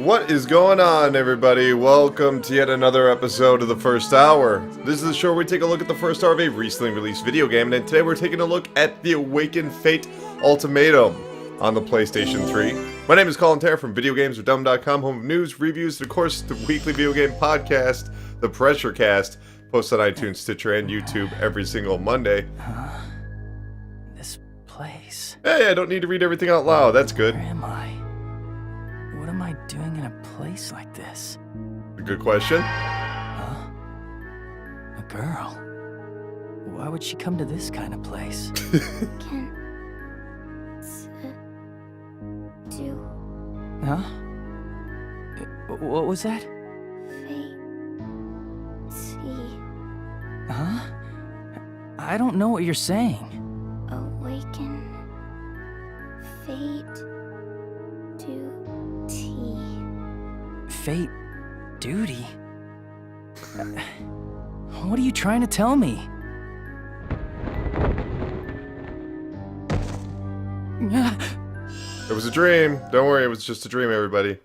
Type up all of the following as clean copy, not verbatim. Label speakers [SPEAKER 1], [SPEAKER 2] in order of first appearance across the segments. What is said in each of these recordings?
[SPEAKER 1] What is going on, everybody? Welcome to yet another episode of The First Hour. This is the show where we take a look at the first hour of a recently released video game, and today we're taking a look at the Awakened Fate Ultimatum on the PlayStation 3. My name is Colin from VideoGamesWithDumb.com, home of news, reviews, and of course the weekly video game podcast, The Pressure Cast, posted on iTunes, Stitcher, and YouTube every single Monday.
[SPEAKER 2] This place.
[SPEAKER 1] Hey, I don't need to read everything out loud, that's good.
[SPEAKER 2] Where am I? What am I doing in a place like this?
[SPEAKER 1] A good question.
[SPEAKER 2] Huh? A girl? Why would she come to this kind of place?
[SPEAKER 3] Can do
[SPEAKER 2] Huh? What was that?
[SPEAKER 3] fate see
[SPEAKER 2] Huh? I don't know what you're saying.
[SPEAKER 3] awaken fate duty.
[SPEAKER 2] Fate? Duty? What are you trying to tell me?
[SPEAKER 1] It was a dream. Don't worry, it was just a dream, everybody.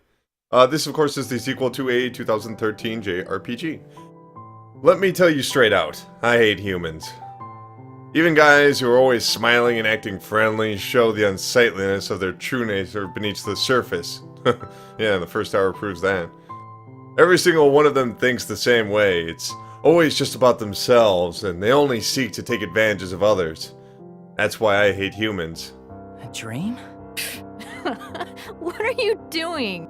[SPEAKER 1] This, of course, is the sequel to a 2013 JRPG. Let me tell you straight out, I hate humans. Even guys who are always smiling and acting friendly show the unsightliness of their true nature beneath the surface. Yeah, the first hour proves that. Every single one of them thinks the same way. It's always just about themselves, and they only seek to take advantages of others. That's why I hate humans.
[SPEAKER 2] A dream?
[SPEAKER 4] What are you doing?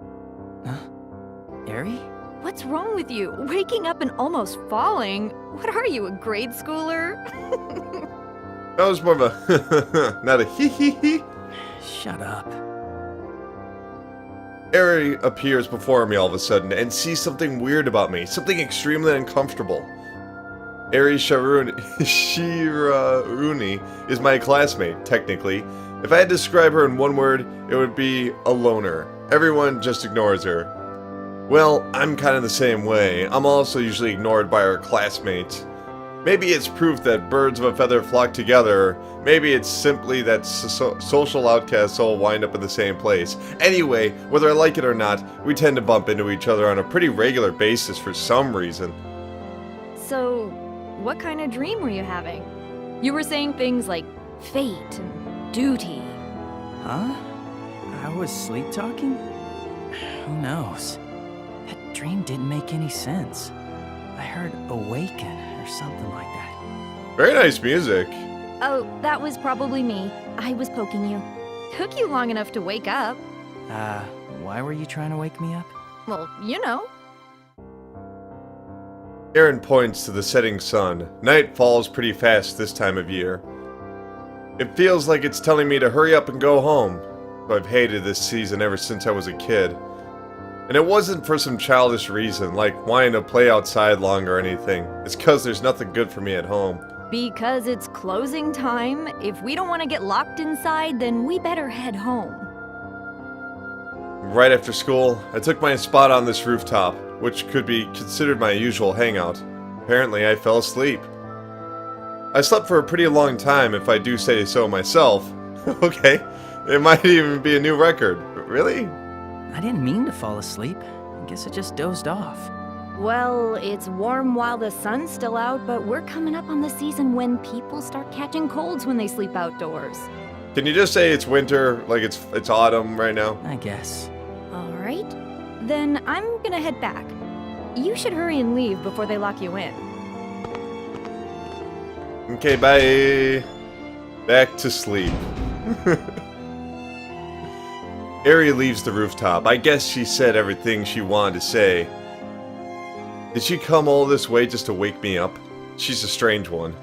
[SPEAKER 2] Huh? Eri?
[SPEAKER 4] What's wrong with you? Waking up and almost falling? What are you, a grade schooler?
[SPEAKER 1] That was more of a not a hee hee hee.
[SPEAKER 2] Shut up.
[SPEAKER 1] Eri appears before me all of a sudden and sees something weird about me, something extremely uncomfortable. Eri Shiruni is my classmate, technically. If I had to describe her in one word, it would be a loner. Everyone just ignores her. Well, I'm kind of the same way. I'm also usually ignored by our classmates. Maybe it's proof that birds of a feather flock together. Maybe it's simply that social outcasts all wind up in the same place. Anyway, whether I like it or not, we tend to bump into each other on a pretty regular basis for some reason.
[SPEAKER 4] So, what kind of dream were you having? You were saying things like fate and duty.
[SPEAKER 2] Huh? I was sleep talking? Who knows? That dream didn't make any sense. I heard awaken or something like that.
[SPEAKER 1] Very nice music.
[SPEAKER 4] Oh, that was probably me. I was poking you. Took you long enough to wake up.
[SPEAKER 2] Why were you trying to wake me up?
[SPEAKER 4] Well, you know.
[SPEAKER 1] Aaron points to the setting sun. Night falls pretty fast this time of year. It feels like it's telling me to hurry up and go home. I've hated this season ever since I was a kid. And it wasn't for some childish reason, like wanting to play outside longer or anything. It's cause there's nothing good for me at home.
[SPEAKER 4] Because it's closing time. If we don't want to get locked inside, then we better head home.
[SPEAKER 1] Right after school, I took my spot on this rooftop, which could be considered my usual hangout. Apparently, I fell asleep. I slept for a pretty long time, if I do say so myself. Okay, it might even be a new record. Really?
[SPEAKER 2] I didn't mean to fall asleep. I guess I just dozed off.
[SPEAKER 4] Well, it's warm while the sun's still out, but we're coming up on the season when people start catching colds when they sleep outdoors.
[SPEAKER 1] Can you just say it's winter, like it's autumn right now?
[SPEAKER 2] I guess.
[SPEAKER 4] All right, then I'm gonna head back. You should hurry and leave before they lock you in.
[SPEAKER 1] Okay, bye. Back to sleep. Eri leaves the rooftop. I guess she said everything she wanted to say. Did she come all this way just to wake me up? She's a strange one.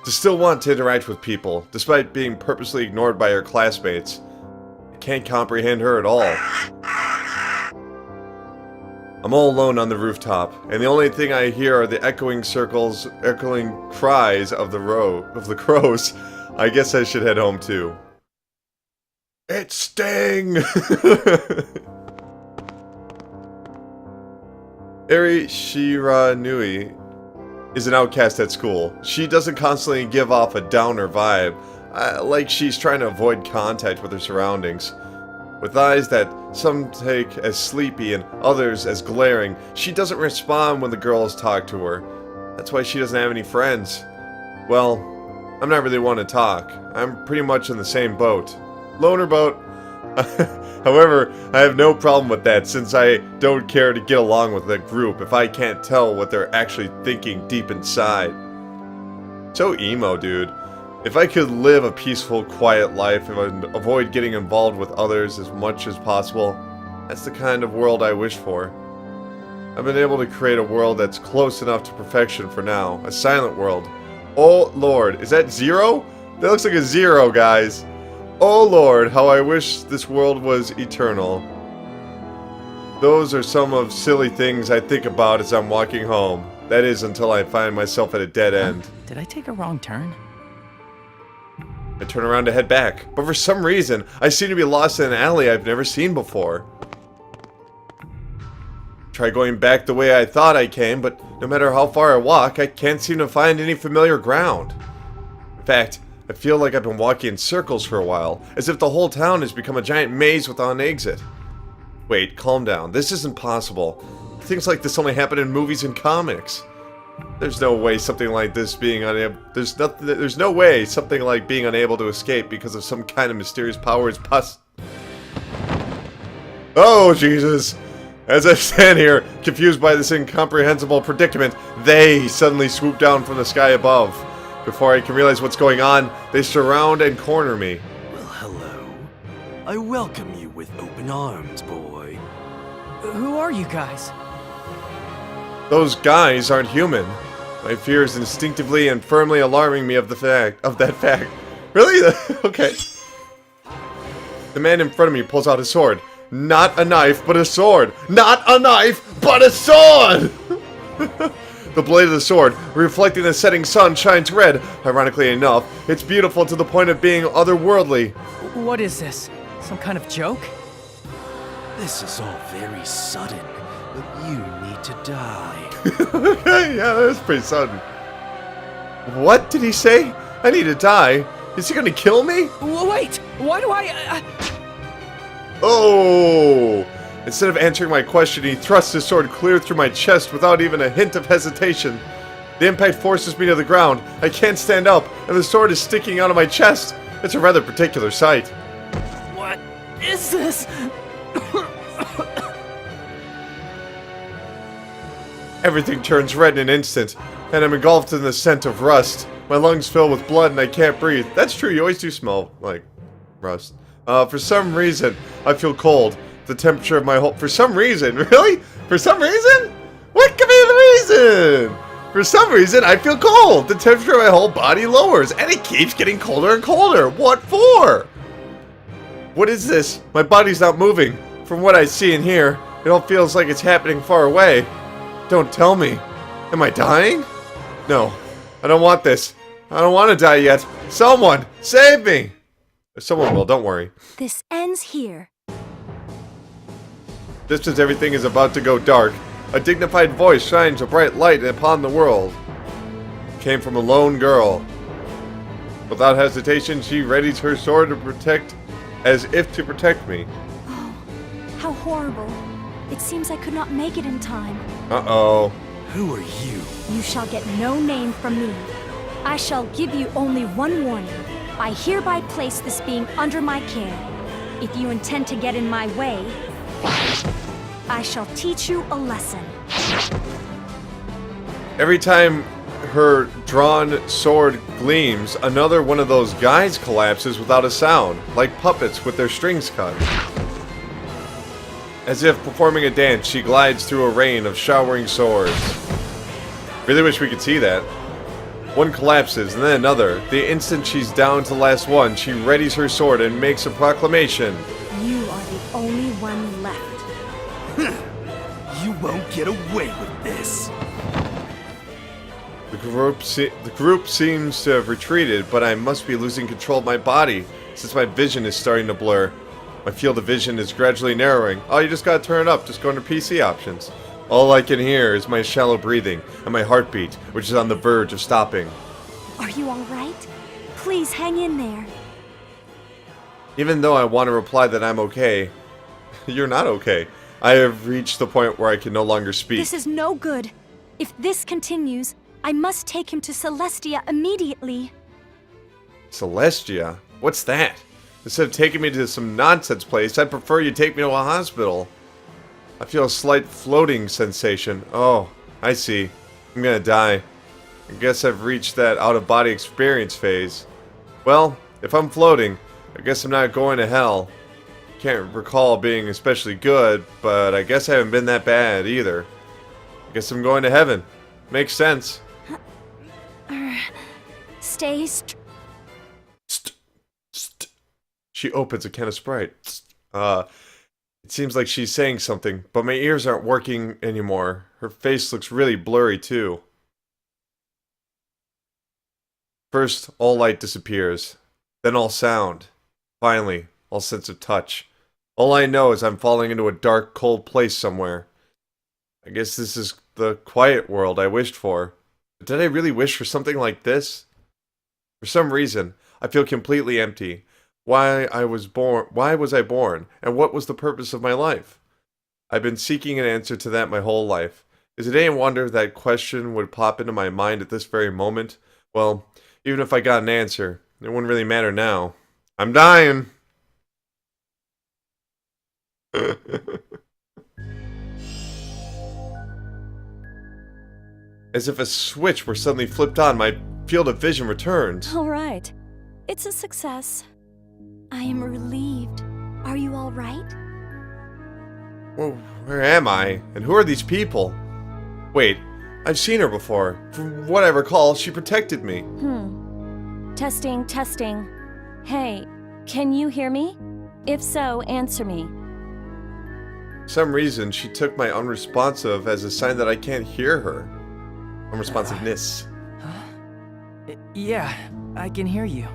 [SPEAKER 1] To still want to interact with people, despite being purposely ignored by her classmates. I can't comprehend her at all. I'm all alone on the rooftop, and the only thing I hear are the echoing cries of the crows. I guess I should head home too. It's Sting! Eri Shiranui is an outcast at school. She doesn't constantly give off a downer vibe, like she's trying to avoid contact with her surroundings. With eyes that some take as sleepy and others as glaring. She doesn't respond when the girls talk to her. That's why she doesn't have any friends. Well, I'm not really one to talk. I'm pretty much in the same boat. Loner boat. However, I have no problem with that since I don't care to get along with a group if I can't tell what they're actually thinking deep inside. So emo, dude. If I could live a peaceful, quiet life and avoid getting involved with others as much as possible, that's the kind of world I wish for. I've been able to create a world that's close enough to perfection for now. A silent world. Oh Lord, is that 0? That looks like a 0, guys. Oh Lord, how I wish this world was eternal. Those are some of silly things I think about as I'm walking home. That is until I find myself at a dead end.
[SPEAKER 2] Did I take a wrong turn?
[SPEAKER 1] I turn around to head back, but for some reason, I seem to be lost in an alley I've never seen before. Try going back the way I thought I came, but no matter how far I walk, I can't seem to find any familiar ground. In fact, I feel like I've been walking in circles for a while, as if the whole town has become a giant maze without an exit. Wait, calm down. This isn't possible. Things like this only happen in movies and comics. There's no way something like this being unable... There's no way something like being unable to escape because of some kind of mysterious power is Oh, Jesus! As I stand here, confused by this incomprehensible predicament, they suddenly swoop down from the sky above. Before I can realize what's going on, they surround and corner me.
[SPEAKER 5] Well, hello. I welcome you with open arms, boy.
[SPEAKER 2] Who are you guys?
[SPEAKER 1] Those guys aren't human. My fear is instinctively and firmly alarming me of that fact. Really? Okay. The man in front of me pulls out his sword. Not a knife, but a sword. Not a knife, but a sword! The blade of the sword, reflecting the setting sun, shines red. Ironically enough, it's beautiful to the point of being otherworldly.
[SPEAKER 2] What is this? Some kind of joke?
[SPEAKER 5] This is all very sudden, but you need to die.
[SPEAKER 1] Okay, yeah, that's pretty sudden. What did he say? I need to die. Is he gonna kill me?
[SPEAKER 2] Wait! Why do I...
[SPEAKER 1] Oh! Instead of answering my question, he thrusts his sword clear through my chest without even a hint of hesitation. The impact forces me to the ground. I can't stand up, and the sword is sticking out of my chest. It's a rather particular sight.
[SPEAKER 2] What is this?
[SPEAKER 1] Everything turns red in an instant, and I'm engulfed in the scent of rust. My lungs fill with blood and I can't breathe. That's true, you always do smell like rust. For some reason, I feel cold. The temperature of my whole... For some reason? Really? For some reason? What could be the reason? For some reason, I feel cold. The temperature of my whole body lowers, and it keeps getting colder and colder. What for? What is this? My body's not moving. From what I see and hear, it all feels like it's happening far away. Don't tell me. Am I dying? No. I don't want this. I don't want to die yet. Someone, save me! Someone will, don't worry.
[SPEAKER 3] This ends here.
[SPEAKER 1] Just as everything is about to go dark, a dignified voice shines a bright light upon the world. It came from a lone girl. Without hesitation, she readies her sword to protect, as if to protect me.
[SPEAKER 3] Oh, how horrible. It seems I could not make it in time.
[SPEAKER 1] Uh-oh.
[SPEAKER 5] Who are you?
[SPEAKER 3] You shall get no name from me. I shall give you only one warning. I hereby place this being under my care. If you intend to get in my way, I shall teach you a lesson.
[SPEAKER 1] Every time her drawn sword gleams, another one of those guys collapses without a sound, like puppets with their strings cut. As if performing a dance, she glides through a rain of showering swords. Really wish we could see that. One collapses, and then another. The instant she's down to the last one, she readies her sword and makes a proclamation.
[SPEAKER 3] You are the only one left.
[SPEAKER 5] You won't get away with this.
[SPEAKER 1] The group seems to have retreated, but I must be losing control of my body, since my vision is starting to blur. My field of vision is gradually narrowing. Oh, you just gotta turn it up. Just go into PC options. All I can hear is my shallow breathing and my heartbeat, which is on the verge of stopping.
[SPEAKER 3] Are you all right? Please hang in there.
[SPEAKER 1] Even though I want to reply that I'm okay, You're not okay. I have reached the point where I can no longer speak.
[SPEAKER 3] This is no good. If this continues, I must take him to Celestia immediately.
[SPEAKER 1] Celestia? What's that? Instead of taking me to some nonsense place, I'd prefer you take me to a hospital. I feel a slight floating sensation. Oh, I see. I'm gonna die. I guess I've reached that out-of-body experience phase. Well, if I'm floating, I guess I'm not going to hell. Can't recall being especially good, but I guess I haven't been that bad either. I guess I'm going to heaven. Makes sense.
[SPEAKER 3] Stay
[SPEAKER 1] She opens a can of Sprite. It seems like she's saying something, but my ears aren't working anymore. Her face looks really blurry too. First, all light disappears. Then all sound. Finally, all sense of touch. All I know is I'm falling into a dark, cold place somewhere. I guess this is the quiet world I wished for. But did I really wish for something like this? For some reason, I feel completely empty. Why was I born? And what was the purpose of my life? I've been seeking an answer to that my whole life. Is it any wonder that question would pop into my mind at this very moment? Well, even if I got an answer, it wouldn't really matter now. I'm dying! As if a switch were suddenly flipped on, my field of vision returned.
[SPEAKER 3] All right. It's a success. I am relieved. Are you all right?
[SPEAKER 1] Well, where am I? And who are these people? Wait, I've seen her before. From what I recall, she protected me.
[SPEAKER 4] Testing, testing. Hey, can you hear me? If so, answer me.
[SPEAKER 1] For some reason, she took my unresponsive as a sign that I can't hear her. Unresponsiveness.
[SPEAKER 2] Yeah, I can hear you.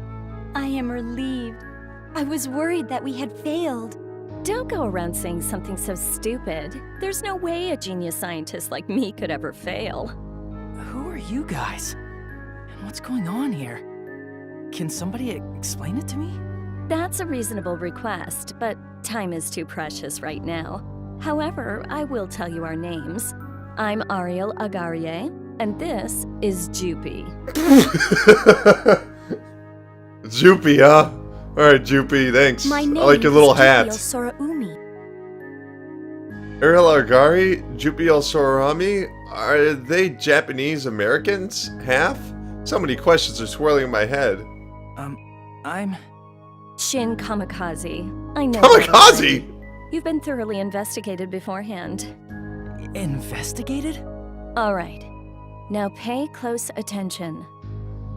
[SPEAKER 3] I am relieved. I was worried that we had failed.
[SPEAKER 4] Don't go around saying something so stupid. There's no way a genius scientist like me could ever fail.
[SPEAKER 2] Who are you guys? And what's going on here? Can somebody explain it to me?
[SPEAKER 4] That's a reasonable request, but time is too precious right now. However, I will tell you our names. I'm Ariel Agarie, and this is Jupy.
[SPEAKER 1] Jupy, huh? Alright, Jupy, thanks.
[SPEAKER 3] My name
[SPEAKER 1] I like your little
[SPEAKER 3] is
[SPEAKER 1] hat.
[SPEAKER 3] Soraumi.
[SPEAKER 1] Ariel Argari, Jupy El Sorami, are they Japanese Americans? Half? So many questions are swirling in my head.
[SPEAKER 2] I'm...
[SPEAKER 4] Shin Kamikaze. I know.
[SPEAKER 1] Kamikaze!
[SPEAKER 4] You've been thoroughly investigated beforehand.
[SPEAKER 2] investigated?
[SPEAKER 4] All right. Now pay close attention.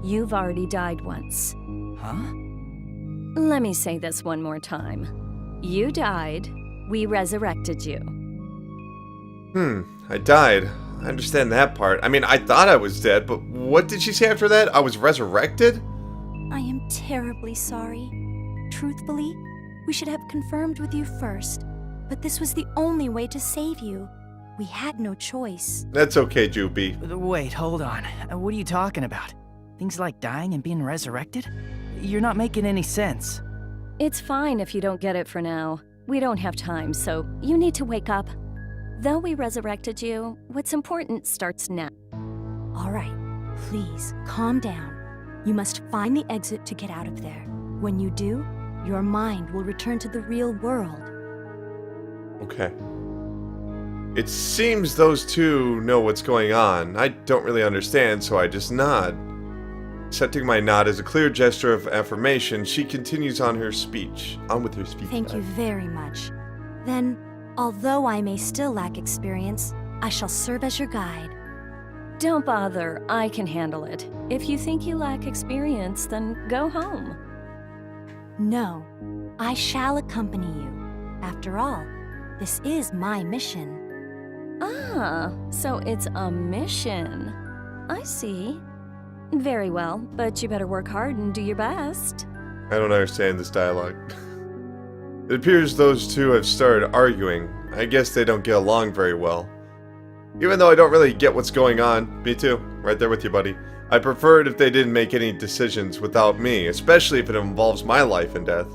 [SPEAKER 4] You've already died once.
[SPEAKER 2] Huh?
[SPEAKER 4] Let me say this one more time. You died, we resurrected you.
[SPEAKER 1] I died. I understand that part. I mean, I thought I was dead, but what did she say after that? I was resurrected?
[SPEAKER 3] I am terribly sorry. Truthfully, we should have confirmed with you first, but this was the only way to save you. We had no choice.
[SPEAKER 1] That's okay, Jupy.
[SPEAKER 2] Wait, hold on. What are you talking about? Things like dying and being resurrected? You're not making any sense.
[SPEAKER 4] It's fine if you don't get it for now. We don't have time, so you need to wake up. Though we resurrected you, what's important starts now.
[SPEAKER 3] All right, please, calm down. You must find the exit to get out of there. When you do, your mind will return to the real world.
[SPEAKER 1] Okay. It seems those two know what's going on. I don't really understand, so I just nod. Accepting my nod as a clear gesture of affirmation, she continues on her speech. On with her speech.
[SPEAKER 3] Thank you very much. Then, although I may still lack experience, I shall serve as your guide.
[SPEAKER 4] Don't bother, I can handle it. If you think you lack experience, then go home.
[SPEAKER 3] No, I shall accompany you. After all, this is my mission.
[SPEAKER 4] Ah, so it's a mission. I see. Very well, but you better work hard and do your best.
[SPEAKER 1] I don't understand this dialogue. It appears those two have started arguing. I guess they don't get along very well. Even though I don't really get what's going on, me too, right there with you, buddy. I prefer it if they didn't make any decisions without me, especially if it involves my life and death.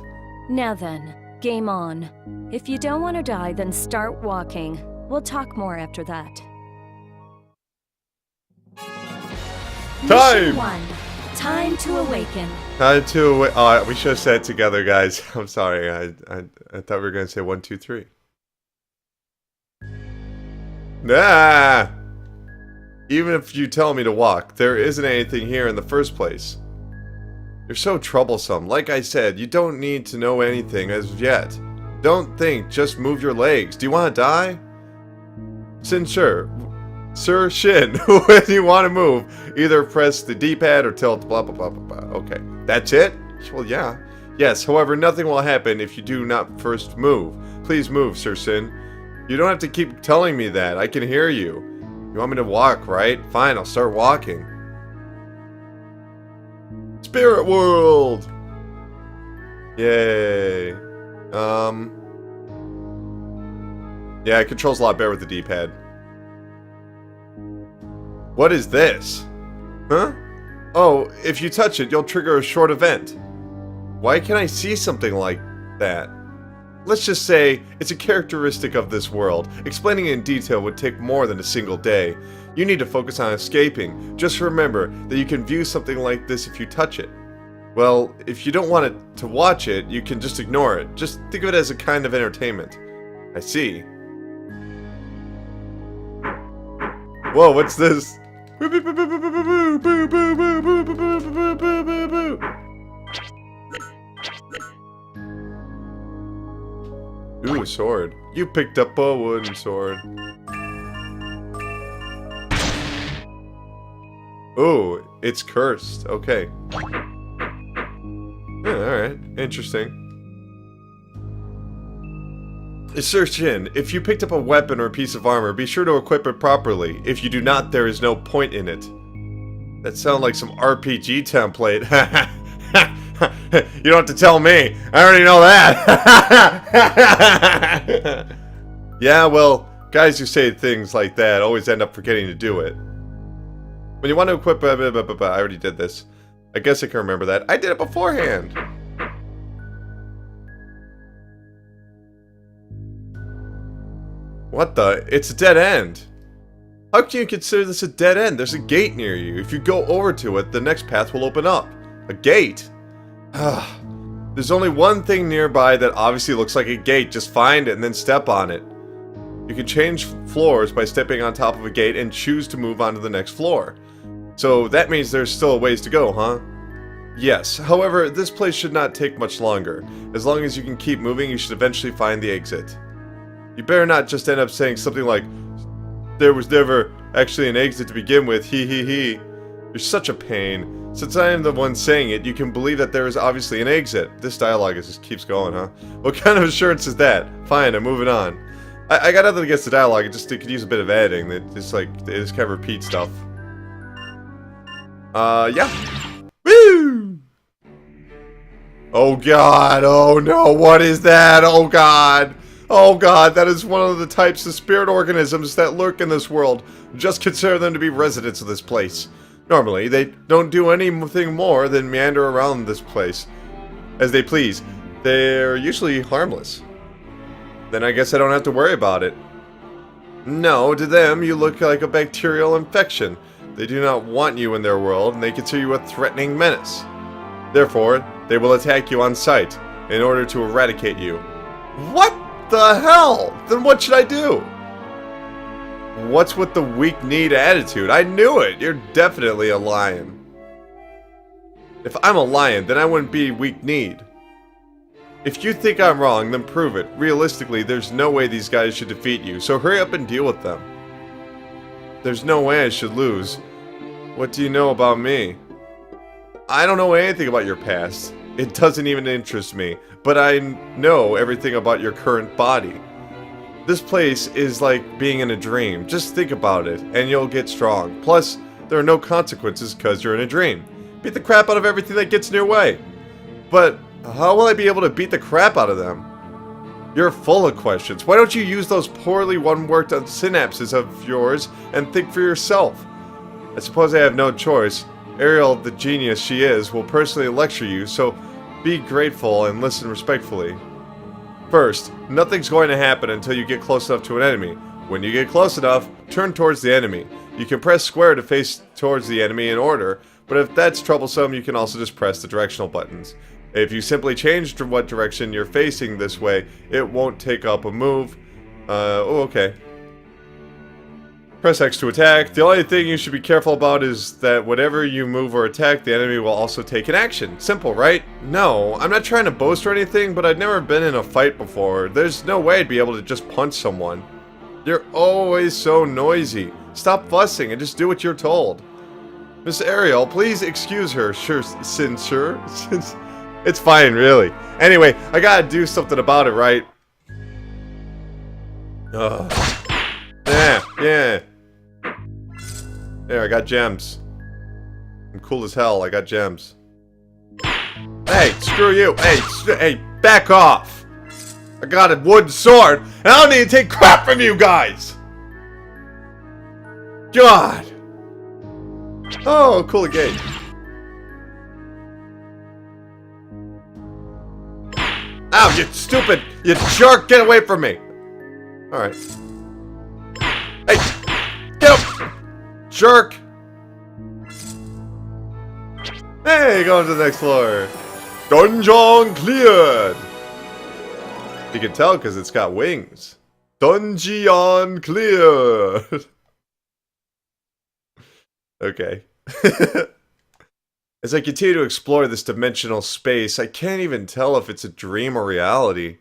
[SPEAKER 4] Now then, Game on. If you don't want to die, then start walking. We'll talk more after that.
[SPEAKER 1] Time!
[SPEAKER 4] Mission 1. Time to awaken.
[SPEAKER 1] Time to we should have said it together, guys. I'm sorry. I thought we were gonna say 1, 2, 3. Ah! Even if you tell me to walk, there isn't anything here in the first place. You're so troublesome. Like I said, you don't need to know anything as of yet. Don't think, just move your legs. Do you want to die? Sir Shin, when you want to move, either press the D-pad or tilt blah blah blah blah blah. Okay, that's it? Well, yeah. Yes, however, nothing will happen if you do not first move. Please move, Sir Sin. You don't have to keep telling me that. I can hear you. You want me to walk, right? Fine, I'll start walking. Spirit World! Yay. Yeah, it controls a lot better with the D-pad. What is this? Huh? Oh, if you touch it, you'll trigger a short event. Why can't I see something like that? Let's just say, it's a characteristic of this world. Explaining it in detail would take more than a single day. You need to focus on escaping. Just remember that you can view something like this if you touch it. Well, if you don't want it to watch it, you can just ignore it. Just think of it as a kind of entertainment. I see. Whoa, what's this? Ooh, a sword. You picked up a wooden sword. Ooh, it's cursed. Okay. Yeah, alright. Interesting. Sir Shin, if you picked up a weapon or a piece of armor, be sure to equip it properly. If you do not, there is no point in it. That sounds like some RPG template. You don't have to tell me. I already know that. Yeah, well, guys who say things like that always end up forgetting to do it. When you want to equip... I already did this. I guess I can remember that. I did it beforehand. What the? It's a dead end. How can you consider this a dead end? There's a gate near you. If you go over to it, the next path will open up. A gate? There's only one thing nearby that obviously looks like a gate. Just find it and then step on it. You can change floors by stepping on top of a gate and choose to move on to the next floor. So that means there's still a ways to go, huh? Yes, however, this place should not take much longer. As long as you can keep moving, you should eventually find the exit. You better not just end up saying something like, there was never actually an exit to begin with, hee hee hee. You're such a pain. Since I am the one saying it, you can believe that there is obviously an exit. This dialogue just keeps going, huh? What kind of assurance is that? Fine, I'm moving on. I got nothing against the dialogue, it could use a bit of editing. They just kind of repeat stuff. Yeah. Woo! Oh god, oh no, what is that? Oh god! Oh god, that is one of the types of spirit organisms that lurk in this world. Just consider them to be residents of this place. Normally, they don't do anything more than meander around this place as they please. They're usually harmless. Then I guess I don't have to worry about it. No, to them, you look like a bacterial infection. They do not want you in their world, and they consider you a threatening menace. Therefore, they will attack you on sight in order to eradicate you. What the hell? Then what should I do? What's with the weak-kneed attitude? I knew it! You're definitely a lion. If I'm a lion, then I wouldn't be weak-kneed. If you think I'm wrong, then prove it. Realistically, there's no way these guys should defeat you, so hurry up and deal with them. There's no way I should lose. What do you know about me? I don't know anything about your past. It doesn't even interest me, but I know everything about your current body. This place is like being in a dream. Just think about it, and you'll get strong. Plus, there are no consequences because you're in a dream. Beat the crap out of everything that gets in your way. But how will I be able to beat the crap out of them? You're full of questions. Why don't you use those poorly one-worked synapses of yours and think for yourself? I suppose I have no choice. Ariel, the genius she is, will personally lecture you, so be grateful and listen respectfully. First, nothing's going to happen until you get close enough to an enemy. When you get close enough, turn towards the enemy. You can press square to face towards the enemy in order, but if that's troublesome, you can also just press the directional buttons. If you simply change to what direction you're facing this way, it won't take up a move. Okay. Press X to attack. The only thing you should be careful about is that whenever you move or attack, the enemy will also take an action. Simple, right? No, I'm not trying to boast or anything, but I've never been in a fight before. There's no way I'd be able to just punch someone. You're always so noisy. Stop fussing and just do what you're told. Miss Ariel, please excuse her. Sure. It's fine, really. Anyway, I gotta do something about it, right? Ugh. Yeah. There, I got gems. I'm cool as hell, I got gems. Hey, screw you. Hey, back off. I got a wooden sword, and I don't need to take crap from you guys. God. Oh, cool gate. Ow, you stupid, you jerk, get away from me. Alright. Hey, get up, jerk. Hey, going to the next floor. Dungeon cleared. You can tell because it's got wings. Dungeon cleared. Okay. As I continue to explore this dimensional space, I can't even tell if it's a dream or reality.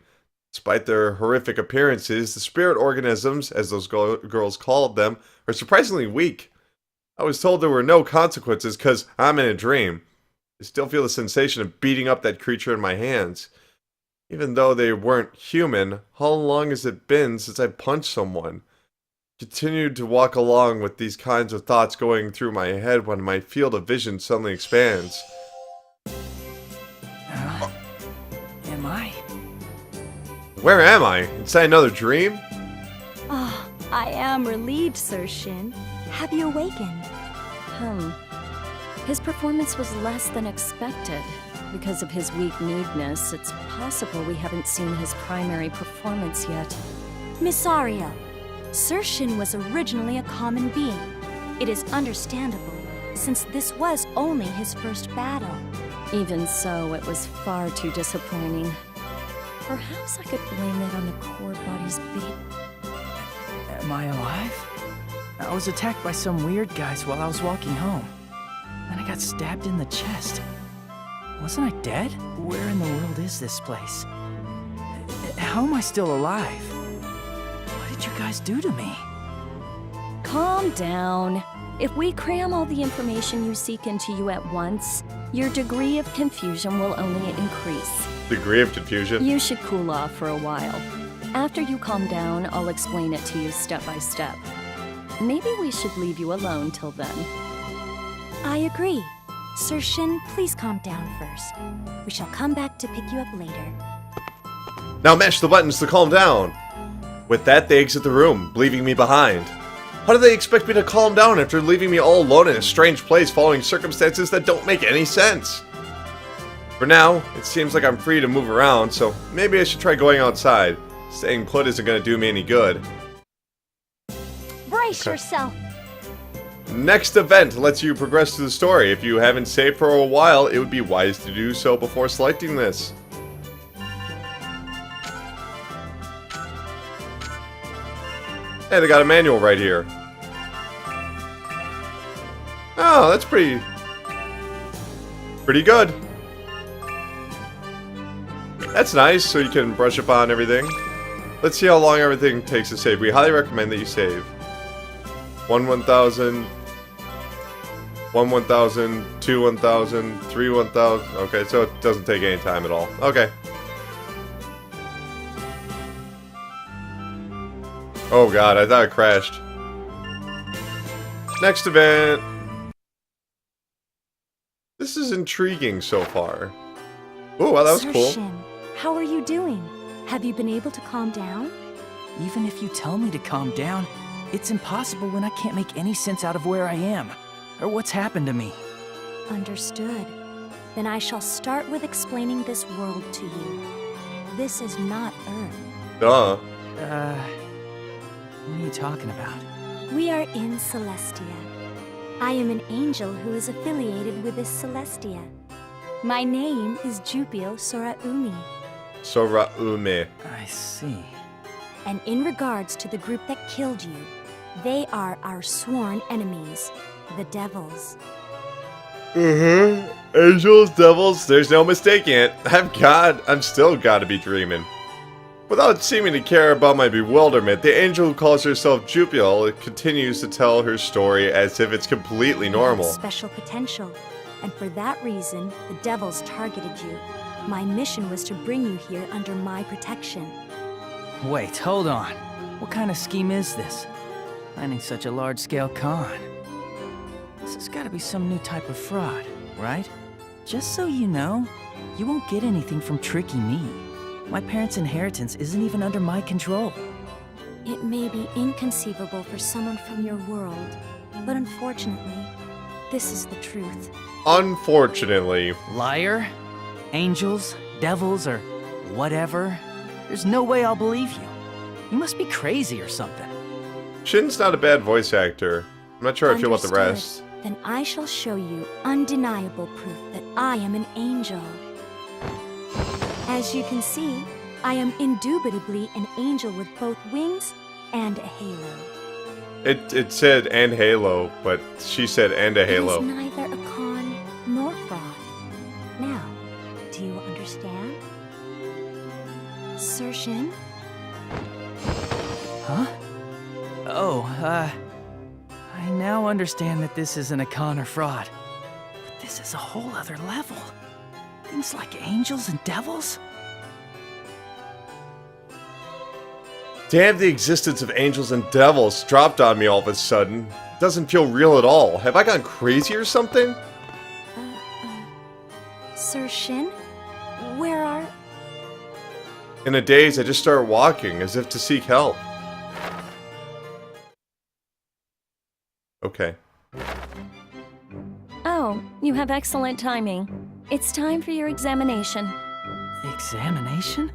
[SPEAKER 1] Despite their horrific appearances, the spirit organisms, as those girls called them, are surprisingly weak. I was told there were no consequences because I'm in a dream. I still feel the sensation of beating up that creature in my hands. Even though they weren't human, how long has it been since I punched someone? Continued to walk along with these kinds of thoughts going through my head when my field of vision suddenly expands.
[SPEAKER 2] Am I?
[SPEAKER 1] Where am I? Inside another dream?
[SPEAKER 3] Oh, I am relieved, Sir Shin. Have you awakened?
[SPEAKER 4] His performance was less than expected. Because of his weak-kneedness, it's possible we haven't seen his primary performance yet.
[SPEAKER 3] Miss Ariel, Sir Shin was originally a common being. It is understandable, since this was only his first battle.
[SPEAKER 4] Even so, it was far too disappointing. Perhaps I could blame it on the core body's bait.
[SPEAKER 2] Am I alive? I was attacked by some weird guys while I was walking home. Then I got stabbed in the chest. Wasn't I dead? Where in the world is this place? How am I still alive? What did you guys do to me?
[SPEAKER 4] Calm down. If we cram all the information you seek into you at once, your degree of confusion will only increase.
[SPEAKER 1] Degree of confusion?
[SPEAKER 4] You should cool off for a while. After you calm down, I'll explain it to you step by step. Maybe we should leave you alone till then.
[SPEAKER 3] I agree. Sir Shin, please calm down first. We shall come back to pick you up later.
[SPEAKER 1] Now mash the buttons to calm down. With that, they exit the room, leaving me behind. How do they expect me to calm down after leaving me all alone in a strange place following circumstances that don't make any sense? For now, it seems like I'm free to move around, so maybe I should try going outside. Staying put isn't going to do me any good.
[SPEAKER 3] Brace yourself.
[SPEAKER 1] Next event lets you progress through the story. If you haven't saved for a while, it would be wise to do so before selecting this. Hey, they got a manual right here. Oh, that's pretty good. That's nice, so you can brush up on everything. Let's see how long everything takes to save. We highly recommend that you save. 1,000, 1,000, 2 1,000, 3 1,000. Okay, so it doesn't take any time at all. Okay. Oh god, I thought it crashed. Next event. This is intriguing so far. Oh, wow, that was
[SPEAKER 3] Sir
[SPEAKER 1] cool.
[SPEAKER 3] Shin, how are you doing? Have you been able to calm down?
[SPEAKER 2] Even if you tell me to calm down, it's impossible when I can't make any sense out of where I am, or what's happened to me.
[SPEAKER 3] Understood. Then I shall start with explaining this world to you. This is not Earth.
[SPEAKER 1] Duh.
[SPEAKER 2] What are you talking about?
[SPEAKER 3] We are in Celestia. I am an angel who is affiliated with this Celestia. My name is Jubio Soraumi.
[SPEAKER 1] Soraume.
[SPEAKER 2] I see.
[SPEAKER 3] And in regards to the group that killed you, they are our sworn enemies, the Devils.
[SPEAKER 1] Angels, devils, there's no mistaking it. I'm still gotta be dreaming. Without seeming to care about my bewilderment, the angel who calls herself Jubio continues to tell her story as if it's completely normal.
[SPEAKER 3] You have special potential, and for that reason, the Devils targeted you. My mission was to bring you here under my protection.
[SPEAKER 2] Wait, hold on. What kind of scheme is this? Planning such a large-scale con. This has got to be some new type of fraud, right? Just so you know, you won't get anything from tricking me. My parents' inheritance isn't even under my control.
[SPEAKER 3] It may be inconceivable for someone from your world, but unfortunately, this is the truth.
[SPEAKER 1] Unfortunately.
[SPEAKER 2] Liar? Angels? Devils? Or whatever? There's no way I'll believe you. You must be crazy or something.
[SPEAKER 1] Shin's not a bad voice actor. I'm not sure how I feel about the rest.
[SPEAKER 3] Understood. Then I shall show you undeniable proof that I am an angel. As you can see, I am indubitably an angel with both wings and a halo.
[SPEAKER 1] It said and halo, but she said and a halo.
[SPEAKER 3] It is neither a con nor fraud. Now, do you understand? Sir Shin?
[SPEAKER 2] Huh? Oh, I now understand that this isn't a con or fraud. But this is a whole other level. Things like angels and devils?
[SPEAKER 1] Damn, the existence of angels and devils dropped on me all of a sudden. Doesn't feel real at all. Have I gone crazy or something?
[SPEAKER 3] Sir Shin? Where are...
[SPEAKER 1] In a daze, I just start walking, as if to seek help. Okay.
[SPEAKER 4] Oh, you have excellent timing. It's time for your examination.
[SPEAKER 2] Examination?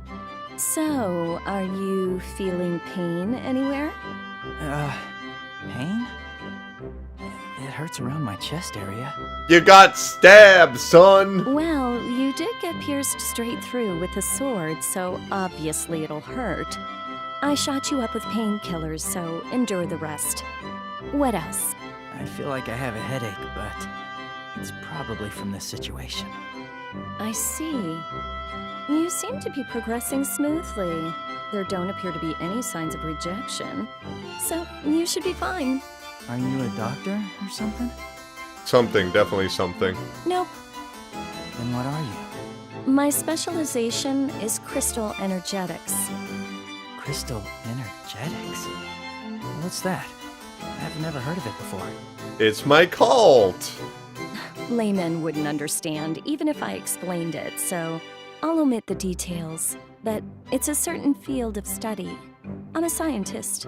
[SPEAKER 4] So, are you feeling pain anywhere?
[SPEAKER 2] Pain? It hurts around my chest area.
[SPEAKER 1] You got stabbed, son!
[SPEAKER 4] Well, you did get pierced straight through with a sword, so obviously it'll hurt. I shot you up with painkillers, so endure the rest. What else?
[SPEAKER 2] I feel like I have a headache, but it's probably from this situation.
[SPEAKER 4] I see. You seem to be progressing smoothly. There don't appear to be any signs of rejection. So, you should be fine.
[SPEAKER 2] Are you a doctor or something?
[SPEAKER 1] Something, definitely something.
[SPEAKER 4] Nope.
[SPEAKER 2] Then what are you?
[SPEAKER 4] My specialization is crystal energetics.
[SPEAKER 2] Crystal energetics? What's that? I've never heard of it before.
[SPEAKER 1] It's my cult!
[SPEAKER 4] Laymen wouldn't understand, even if I explained it, so I'll omit the details. But it's a certain field of study. I'm a scientist.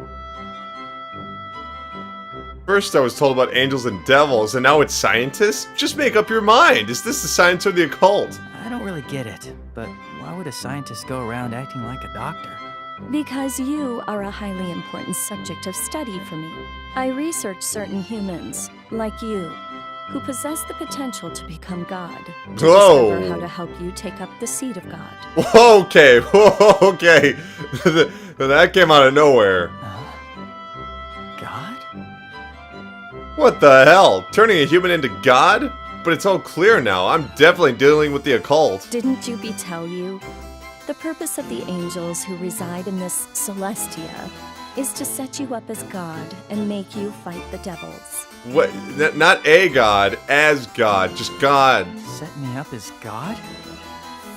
[SPEAKER 1] First I was told about angels and devils, and now it's scientists? Just make up your mind! Is this the science or the occult?
[SPEAKER 2] I don't really get it, but why would a scientist go around acting like a doctor?
[SPEAKER 4] Because you are a highly important subject of study for me. I research certain humans, like you, who possess the potential to become God. To
[SPEAKER 1] Whoa.
[SPEAKER 4] discover how to help you take up the seat of God.
[SPEAKER 1] Okay, okay. That came out of nowhere.
[SPEAKER 2] God?
[SPEAKER 1] What the hell? Turning a human into God? But it's all clear now. I'm definitely dealing with the occult.
[SPEAKER 4] Didn't Juby tell you? The purpose of the angels who reside in this Celestia is to set you up as God and make you fight the devils.
[SPEAKER 1] What? Not a god, as God. Just God.
[SPEAKER 2] Set me up as God?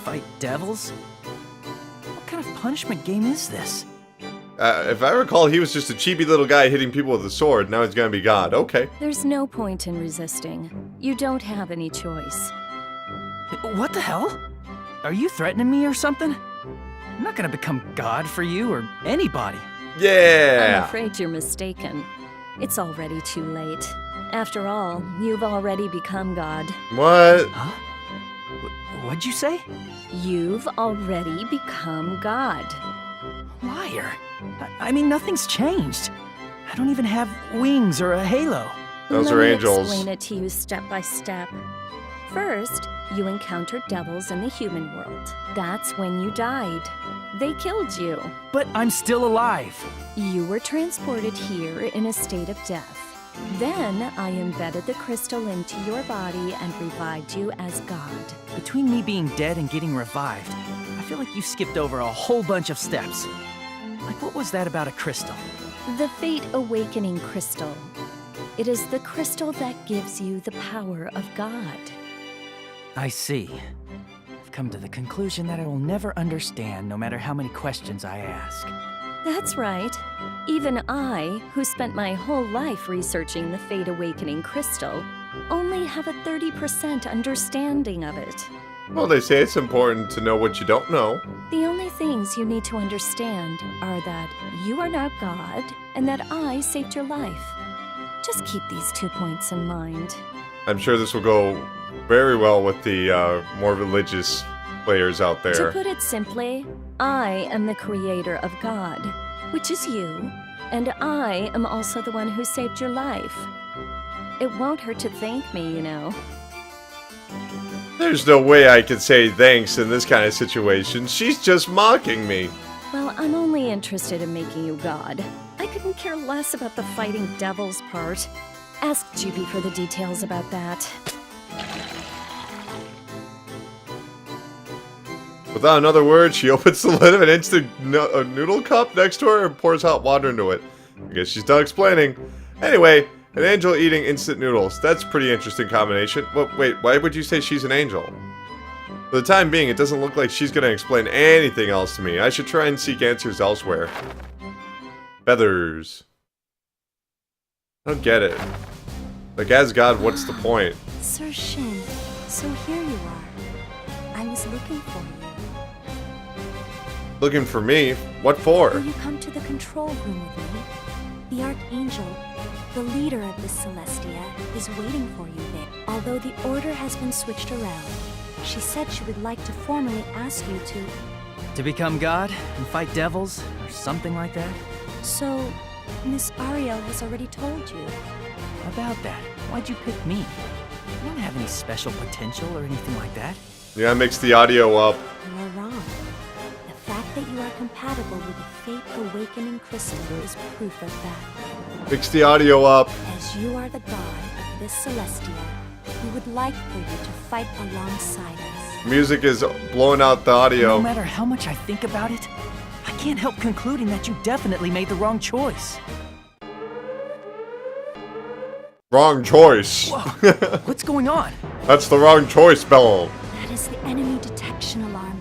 [SPEAKER 2] Fight devils? What kind of punishment game is this?
[SPEAKER 1] If I recall, he was just a cheapy little guy hitting people with a sword. Now he's gonna be God. Okay.
[SPEAKER 4] There's no point in resisting. You don't have any choice.
[SPEAKER 2] What the hell? Are you threatening me or something? I'm not gonna become God for you or anybody.
[SPEAKER 4] I'm
[SPEAKER 1] Yeah.
[SPEAKER 4] afraid you're mistaken. It's already too late. After all, you've already become God.
[SPEAKER 1] What?
[SPEAKER 2] Huh? What'd you say?
[SPEAKER 4] You've already become God.
[SPEAKER 2] Liar. I mean, nothing's changed. I don't even have wings or a halo.
[SPEAKER 1] Those
[SPEAKER 4] Let
[SPEAKER 1] are
[SPEAKER 4] me
[SPEAKER 1] angels.
[SPEAKER 4] explain it to you step by step. First, you encountered devils in the human world. That's when you died. They killed you.
[SPEAKER 2] But I'm still alive.
[SPEAKER 4] You were transported here in a state of death. Then I embedded the crystal into your body and revived you as God.
[SPEAKER 2] Between me being dead and getting revived, I feel like you skipped over a whole bunch of steps. Like, what was that about a crystal?
[SPEAKER 4] The Fate Awakening Crystal. It is the crystal that gives you the power of God.
[SPEAKER 2] I see. I've come to the conclusion that I will never understand no matter how many questions I ask.
[SPEAKER 4] That's right. Even I, who spent my whole life researching the Fate Awakening Crystal, only have a 30% understanding of it.
[SPEAKER 1] Well, they say it's important to know what you don't know.
[SPEAKER 4] The only things you need to understand are that you are now God and that I saved your life. Just keep these 2 points in mind.
[SPEAKER 1] I'm sure this will go very well with the more religious players out
[SPEAKER 4] To
[SPEAKER 1] there.
[SPEAKER 4] put it simply, I am the creator of God, which is you, and I am also the one who saved your life. It won't hurt to thank me, you know.
[SPEAKER 1] There's no way I could say thanks in this kind of situation. She's just mocking me.
[SPEAKER 4] Well, I'm only interested in making you God. I couldn't care less about the fighting devils part. Ask Juby for the details about that.
[SPEAKER 1] Without another word, she opens the lid of an instant noodle cup next to her and pours hot water into it. I guess she's done explaining. Anyway, an angel eating instant noodles. That's a pretty interesting combination. Well, wait, why would you say she's an angel? For the time being, it doesn't look like she's going to explain anything else to me. I should try and seek answers elsewhere. Feathers. I don't get it. Like, as God, what's the point?
[SPEAKER 3] Sir Shin, so here you are. I was looking for you.
[SPEAKER 1] Looking for me? What for?
[SPEAKER 3] Will you come to the control room with me? The Archangel, the leader of this Celestia, is waiting for you there. Although the order has been switched around, she said she would like to formally ask you to...
[SPEAKER 2] To become God and fight devils or something like that?
[SPEAKER 3] So, Miss Ariel has already told you.
[SPEAKER 2] About that, why'd you pick me? I don't have any special potential or anything like that.
[SPEAKER 1] Yeah, mix the audio up.
[SPEAKER 3] You are wrong. The fact that you are compatible with the Fate Awakening Crystal is proof of that.
[SPEAKER 1] Mix the audio up.
[SPEAKER 3] As you are the god of this Celestia, we would like for you to fight alongside us.
[SPEAKER 1] Music is blowing out the audio.
[SPEAKER 2] No matter how much I think about it, I can't help concluding that you definitely made the wrong choice.
[SPEAKER 1] Wrong choice.
[SPEAKER 2] Whoa, what's going on?
[SPEAKER 1] That's the wrong choice, Bello.
[SPEAKER 3] That is the enemy detection alarm.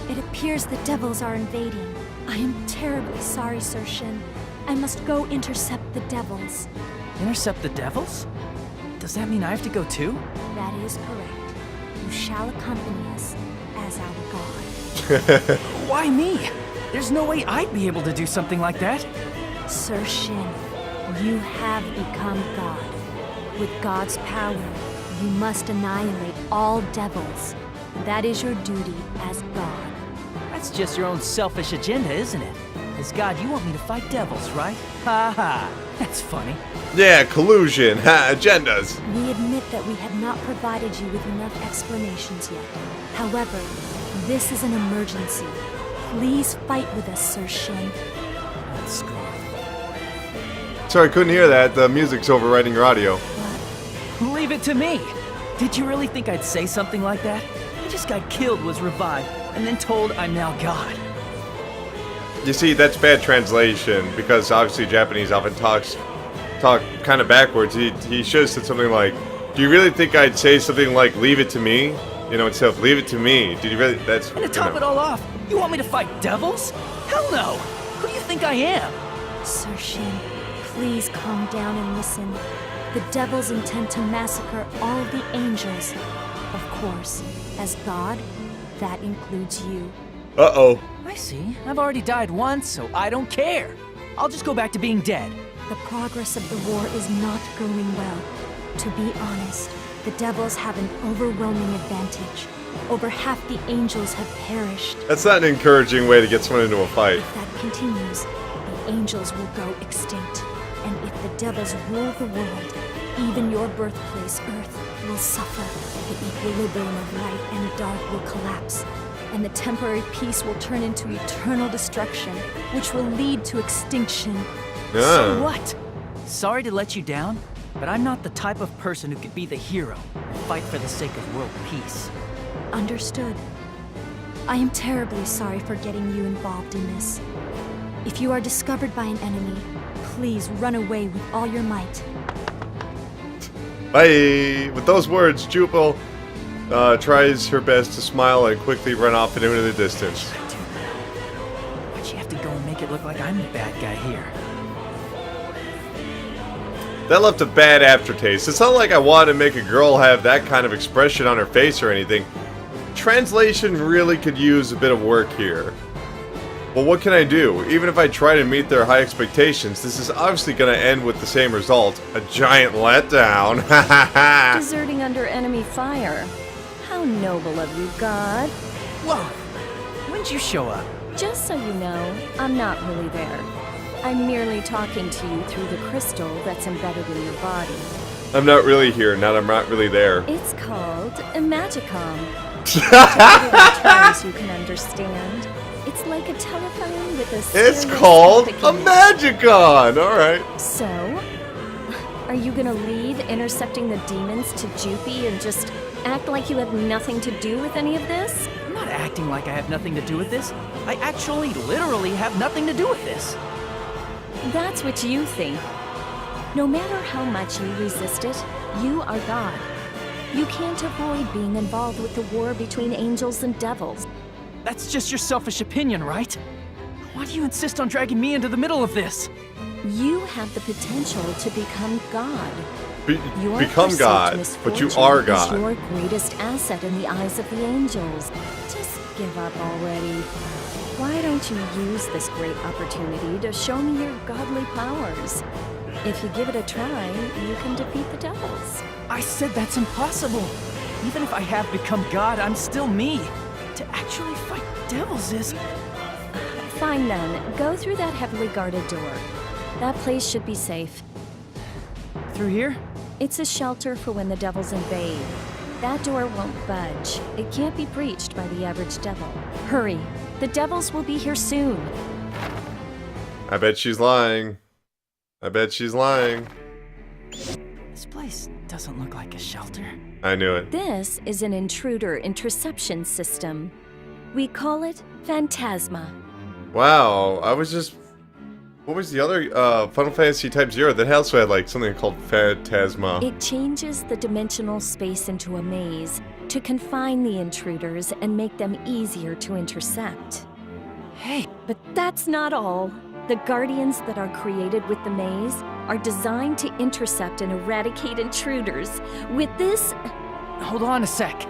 [SPEAKER 3] It appears the devils are invading. I am terribly sorry, Sir Shin. I must go intercept the devils.
[SPEAKER 2] Intercept the devils? Does that mean I have to go too?
[SPEAKER 3] That is correct. You shall accompany us as our god.
[SPEAKER 2] Why me? There's no way I'd be able to do something like that.
[SPEAKER 3] Sir Shin, you have become god. With God's power, you must annihilate all devils. That is your duty as God.
[SPEAKER 2] That's just your own selfish agenda, isn't it? As God, you want me to fight devils, right? Ha ha. That's funny.
[SPEAKER 1] Yeah, collusion. Ha, agendas.
[SPEAKER 3] We admit that we have not provided you with enough explanations yet. However, this is an emergency. Please fight with us, Sir Shin.
[SPEAKER 2] That's screwed.
[SPEAKER 1] Sorry, I couldn't hear that. The music's overriding your audio.
[SPEAKER 2] Leave it to me. Did you really think I'd say something like that? I just got killed, was revived, and then told I'm now God.
[SPEAKER 1] You see, that's bad translation, because obviously Japanese often talk kind of backwards. He should have said something like, do you really think I'd say something like, leave it to me? You know, instead of, leave it to me. Did you really, that's,
[SPEAKER 2] And to top it all off, you want me to fight devils? Hell no! Who do you think I am?
[SPEAKER 3] Sir Shin, please calm down and listen. The devils intend to massacre all of the angels. Of course, as God, that includes you.
[SPEAKER 1] Uh-oh.
[SPEAKER 2] I see. I've already died once, so I don't care. I'll just go back to being dead.
[SPEAKER 3] The progress of the war is not going well. To be honest, the devils have an overwhelming advantage. Over half the angels have perished.
[SPEAKER 1] That's not an encouraging way to get someone into a fight.
[SPEAKER 3] If that continues, the angels will go extinct. And if the devils rule the world, even your birthplace, Earth, will suffer. The equilibrium of light and dark will collapse. And the temporary peace will turn into eternal destruction, which will lead to extinction.
[SPEAKER 2] So what? Sorry to let you down, but I'm not the type of person who could be the hero and fight for the sake of world peace.
[SPEAKER 3] Understood. I am terribly sorry for getting you involved in this. If you are discovered by an enemy, please run away with all your might.
[SPEAKER 1] Bye! With those words, Jupil tries her best to smile and quickly run off into the distance.
[SPEAKER 2] Why'd you have to go and make it look like I'm the bad guy here?
[SPEAKER 1] That left a bad aftertaste. It's not like I wanted to make a girl have that kind of expression on her face or anything. Translation really could use a bit of work here. Well, what can I do? Even if I try to meet their high expectations, this is obviously going to end with the same result. A giant letdown.
[SPEAKER 4] Deserting under enemy fire. How noble of you, God.
[SPEAKER 2] Whoa! When'd you show up?
[SPEAKER 4] Just so you know, I'm not really there. I'm merely talking to you through the crystal that's embedded in your body.
[SPEAKER 1] I'm not really here, now that I'm not really there.
[SPEAKER 4] It's called a magicom. To put it in terms you can understand. It's like a telephone with a
[SPEAKER 1] It's called a Magicon! Alright.
[SPEAKER 4] So, are you gonna leave intercepting the demons to Jupy and just act like you have nothing to do with any of this?
[SPEAKER 2] I'm not acting like I have nothing to do with this. I actually, literally have nothing to do with this.
[SPEAKER 4] That's what you think. No matter how much you resist it, you are God. You can't avoid being involved with the war between angels and devils.
[SPEAKER 2] That's just your selfish opinion, right? Why do you insist on dragging me into the middle of this?
[SPEAKER 4] You have the potential to become God. Your
[SPEAKER 1] Become
[SPEAKER 4] perceived
[SPEAKER 1] God, but you are
[SPEAKER 4] misfortune
[SPEAKER 1] God.
[SPEAKER 4] is your greatest asset in the eyes of the angels. Just give up already. Why don't you use this great opportunity to show me your godly powers? If you give it a try, you can defeat the devils.
[SPEAKER 2] I said that's impossible. Even if I have become God, I'm still me. To actually fight devils is...
[SPEAKER 4] Fine then, go through that heavily guarded door. That place should be safe.
[SPEAKER 2] Through here?
[SPEAKER 4] It's a shelter for when the devils invade. That door won't budge. It can't be breached by the average devil. Hurry, the devils will be here soon.
[SPEAKER 1] I bet she's lying. I bet she's lying.
[SPEAKER 2] This place doesn't look like a shelter.
[SPEAKER 1] I knew it.
[SPEAKER 4] This is an intruder interception system. We call it Phantasma.
[SPEAKER 1] Wow, I was just... What was the other Final Fantasy Type 0 that also had like something called Phantasma?
[SPEAKER 4] It changes the dimensional space into a maze to confine the intruders and make them easier to intercept.
[SPEAKER 2] Hey,
[SPEAKER 4] But that's not all. The guardians that are created with the maze are designed to intercept and eradicate intruders. With this...
[SPEAKER 2] hold on a sec.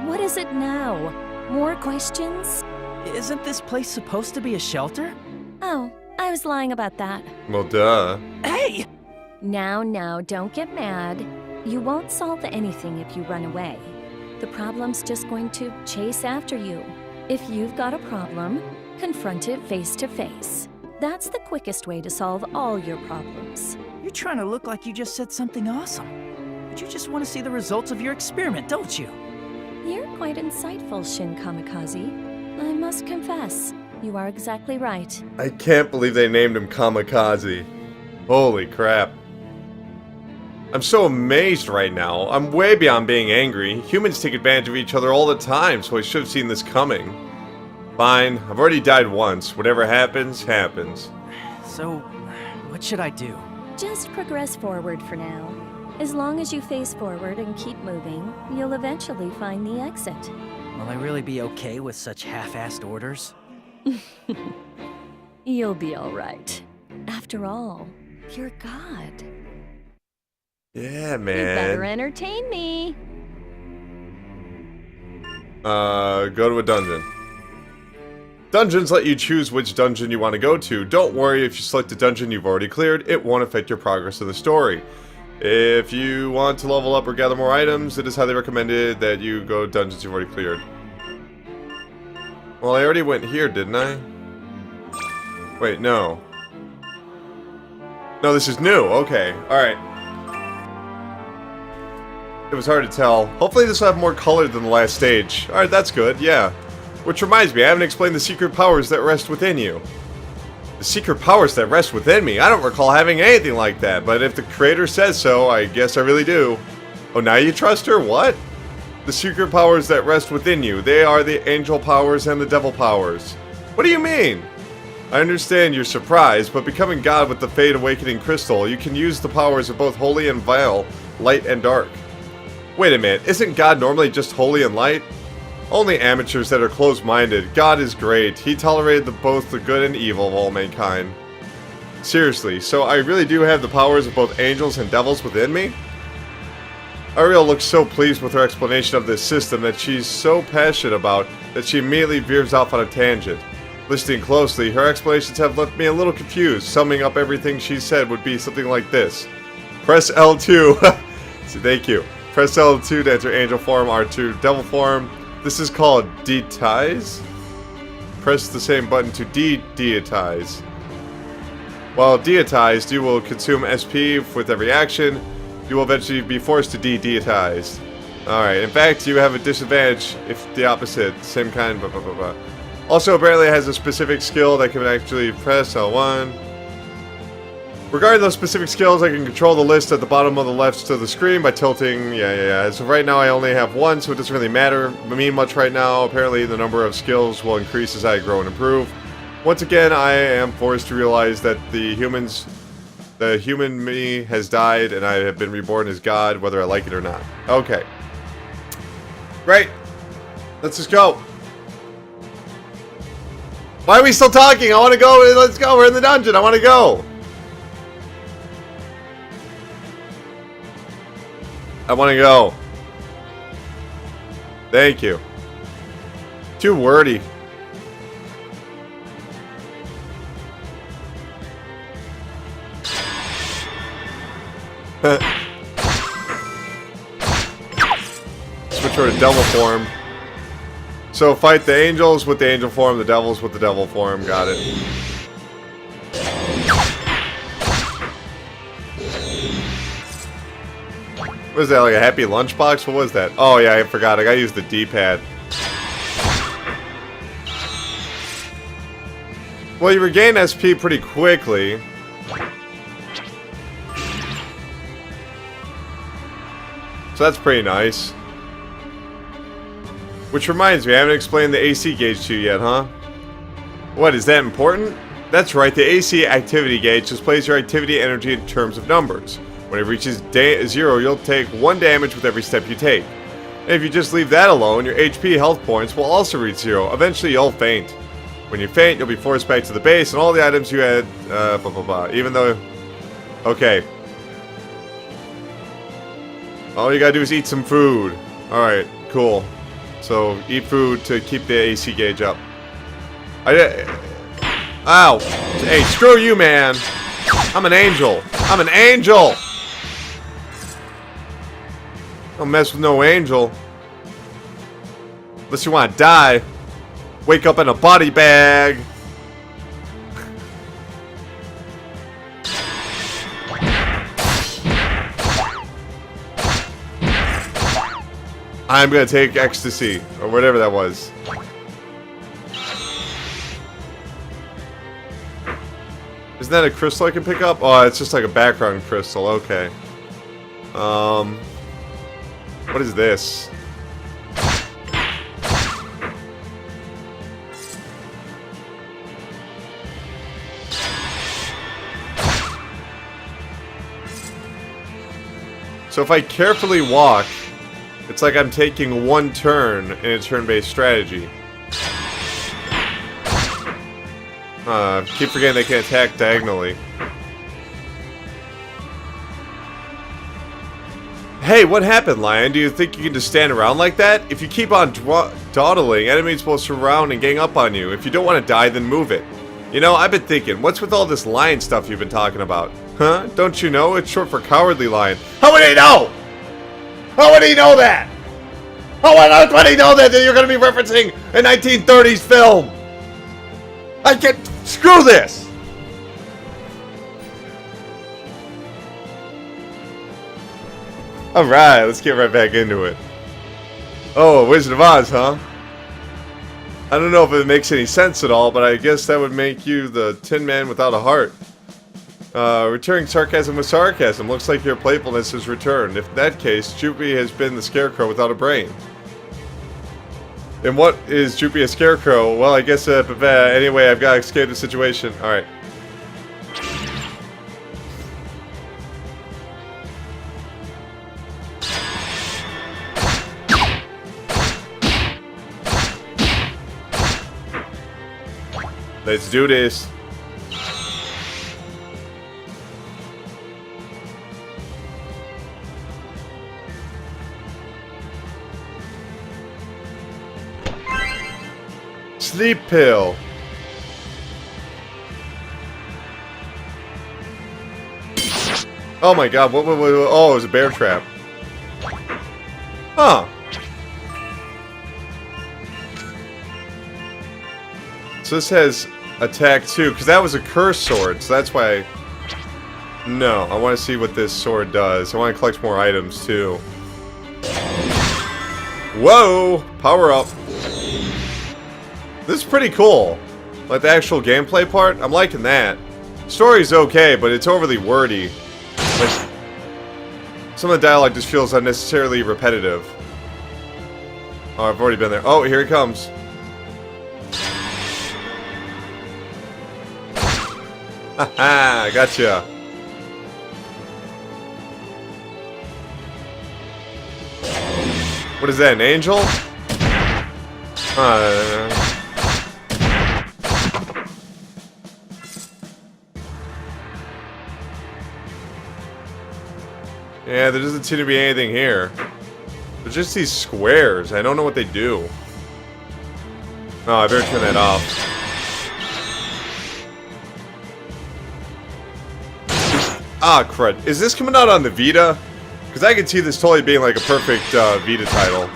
[SPEAKER 4] What is it now? More questions?
[SPEAKER 2] Isn't this place supposed to be a shelter?
[SPEAKER 4] Oh, I was lying about that.
[SPEAKER 1] Well, duh.
[SPEAKER 2] Hey!
[SPEAKER 4] Now, don't get mad. You won't solve anything if you run away. The problem's just going to chase after you. If you've got a problem, confront it face to face. That's the quickest way to solve all your problems.
[SPEAKER 2] You're trying to look like you just said something awesome. But you just want to see the results of your experiment, don't you?
[SPEAKER 4] You're quite insightful, Shin Kamikaze. I must confess, you are exactly right.
[SPEAKER 1] I can't believe they named him Kamikaze. Holy crap. I'm so amazed right now. I'm way beyond being angry. Humans take advantage of each other all the time, so I should have seen this coming. Fine, I've already died once. Whatever happens, happens.
[SPEAKER 2] So, what should I do?
[SPEAKER 4] Just progress forward for now. As long as you face forward and keep moving, you'll eventually find the exit.
[SPEAKER 2] Will I really be okay with such half-assed orders?
[SPEAKER 4] You'll be all right. After all, you're God.
[SPEAKER 1] Yeah,
[SPEAKER 4] You better
[SPEAKER 1] man.
[SPEAKER 4] entertain me.
[SPEAKER 1] Go to a dungeon. Dungeons let you choose which dungeon you want to go to. Don't worry if you select a dungeon you've already cleared, it won't affect your progress of the story. If you want to level up or gather more items, it is highly recommended that you go to dungeons you've already cleared. Well, I already went here, didn't I? Wait, no. No, this is new. Okay, alright. It was hard to tell. Hopefully this will have more color than the last stage. Alright, that's good, yeah. Which reminds me, I haven't explained the secret powers that rest within you. The secret powers that rest within me? I don't recall having anything like that, but if the creator says so, I guess I really do. Oh, now you trust her? What? The secret powers that rest within you. They are the angel powers and the devil powers. What do you mean? I understand you're surprised, but becoming God with the Fade Awakening Crystal, you can use the powers of both holy and vile, light and dark. Wait a minute, isn't God normally just holy and light? Only amateurs that are closed-minded. God is great. He tolerated both the good and evil of all mankind. Seriously, so I really do have the powers of both angels and devils within me? Ariel looks so pleased with her explanation of this system that she's so passionate about that she immediately veers off on a tangent. Listening closely, her explanations have left me a little confused. Summing up everything she said would be something like this. Press L2. So thank you. Press L2 to enter angel form, R2 devil form. This is called Deitize. Press the same button to de-deitize. While deitized, you will consume SP with every action. You will eventually be forced to de-deitize. Alright, in fact, you have a disadvantage if the opposite. Same kind, blah blah blah blah. Also, apparently it has a specific skill that can actually press L1. Regarding those specific skills, I can control the list at the bottom of the left of the screen by tilting. Yeah. So right now I only have one, so it doesn't really mean much right now. Apparently the number of skills will increase as I grow and improve. Once again, I am forced to realize that the human me has died and I have been reborn as God, whether I like it or not. Okay. Great. Let's just go. Why are we still talking? I want to go. Let's go. We're in the dungeon. I want to go. I want to go. Thank you. Too wordy. Switch over to devil form. So fight the angels with the angel form, the devils with the devil form. Got it. What is that, like a happy lunchbox? What was that? Oh yeah, I forgot. I gotta use the D-pad. Well, you regain SP pretty quickly. So that's pretty nice. Which reminds me, I haven't explained the AC gauge to you yet, huh? What, is that important? That's right, the AC activity gauge displays your activity energy in terms of numbers. When it reaches 0, you'll take 1 damage with every step you take. And if you just leave that alone, your HP health points will also reach 0. Eventually, you'll faint. When you faint, you'll be forced back to the base, and all the items you had, blah blah blah. Even though... Okay. All you gotta do is eat some food. Alright, cool. So, eat food to keep the AC gauge up. Ow! Hey, screw you, man! I'm an angel! I'm an angel! Don't mess with no angel. Unless you want to die. Wake up in a body bag. I'm gonna take ecstasy, or whatever that was. Isn't that a crystal I can pick up? Oh, it's just like a background crystal, okay. What is this? So if I carefully walk, it's like I'm taking one turn in a turn-based strategy. Keep forgetting they can attack diagonally. Hey, what happened, Lion? Do you think you can just stand around like that? If you keep on dawdling, enemies will surround and gang up on you. If you don't want to die, then move it. You know, I've been thinking, what's with all this lion stuff you've been talking about? Huh? Don't you know? It's short for Cowardly Lion. How would he know? How would he know that? How on earth would he know that you're going to be referencing a 1930s film? I can't... Screw this! Alright, let's get right back into it. Oh, Wizard of Oz, huh? I don't know if it makes any sense at all, but I guess that would make you the Tin Man without a heart. Returning sarcasm with sarcasm. Looks like your playfulness has returned. If in that case, Droopy has been the Scarecrow without a brain. And what is Droopy a Scarecrow? Well, I guess, anyway, I've got to escape the situation. Alright. Let's do this. Sleep pill. Oh my god, what, oh, it was a bear trap. Huh. So this has attack too, because that was a curse sword, so that's why no, I want to see what this sword does. I want to collect more items too. Whoa! Power up. This is pretty cool. Like the actual gameplay part, I'm liking that. Story's okay, but it's overly wordy. Like, some of the dialogue just feels unnecessarily repetitive. Oh, I've already been there. Oh, here he comes. Haha, gotcha. What is that, an angel? Yeah, there doesn't seem to be anything here. There's just these squares. I don't know what they do. Oh, I better turn that off. Ah, crud. Is this coming out on the Vita? Because I can see this totally being like a perfect Vita title.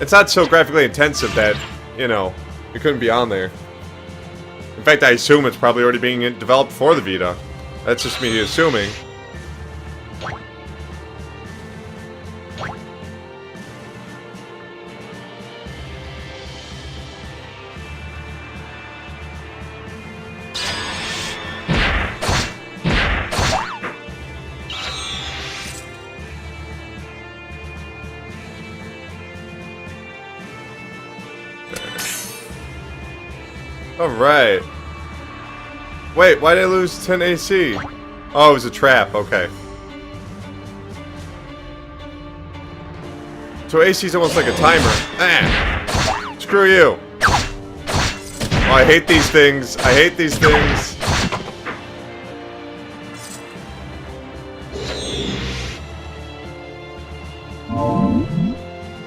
[SPEAKER 1] It's not so graphically intensive that, you know, it couldn't be on there. In fact, I assume it's probably already being developed for the Vita. That's just me assuming. Alright. Wait, why did I lose 10 AC? Oh, it was a trap, okay. So AC's almost like a timer. Ah! Screw you. Oh, I hate these things. I hate these things.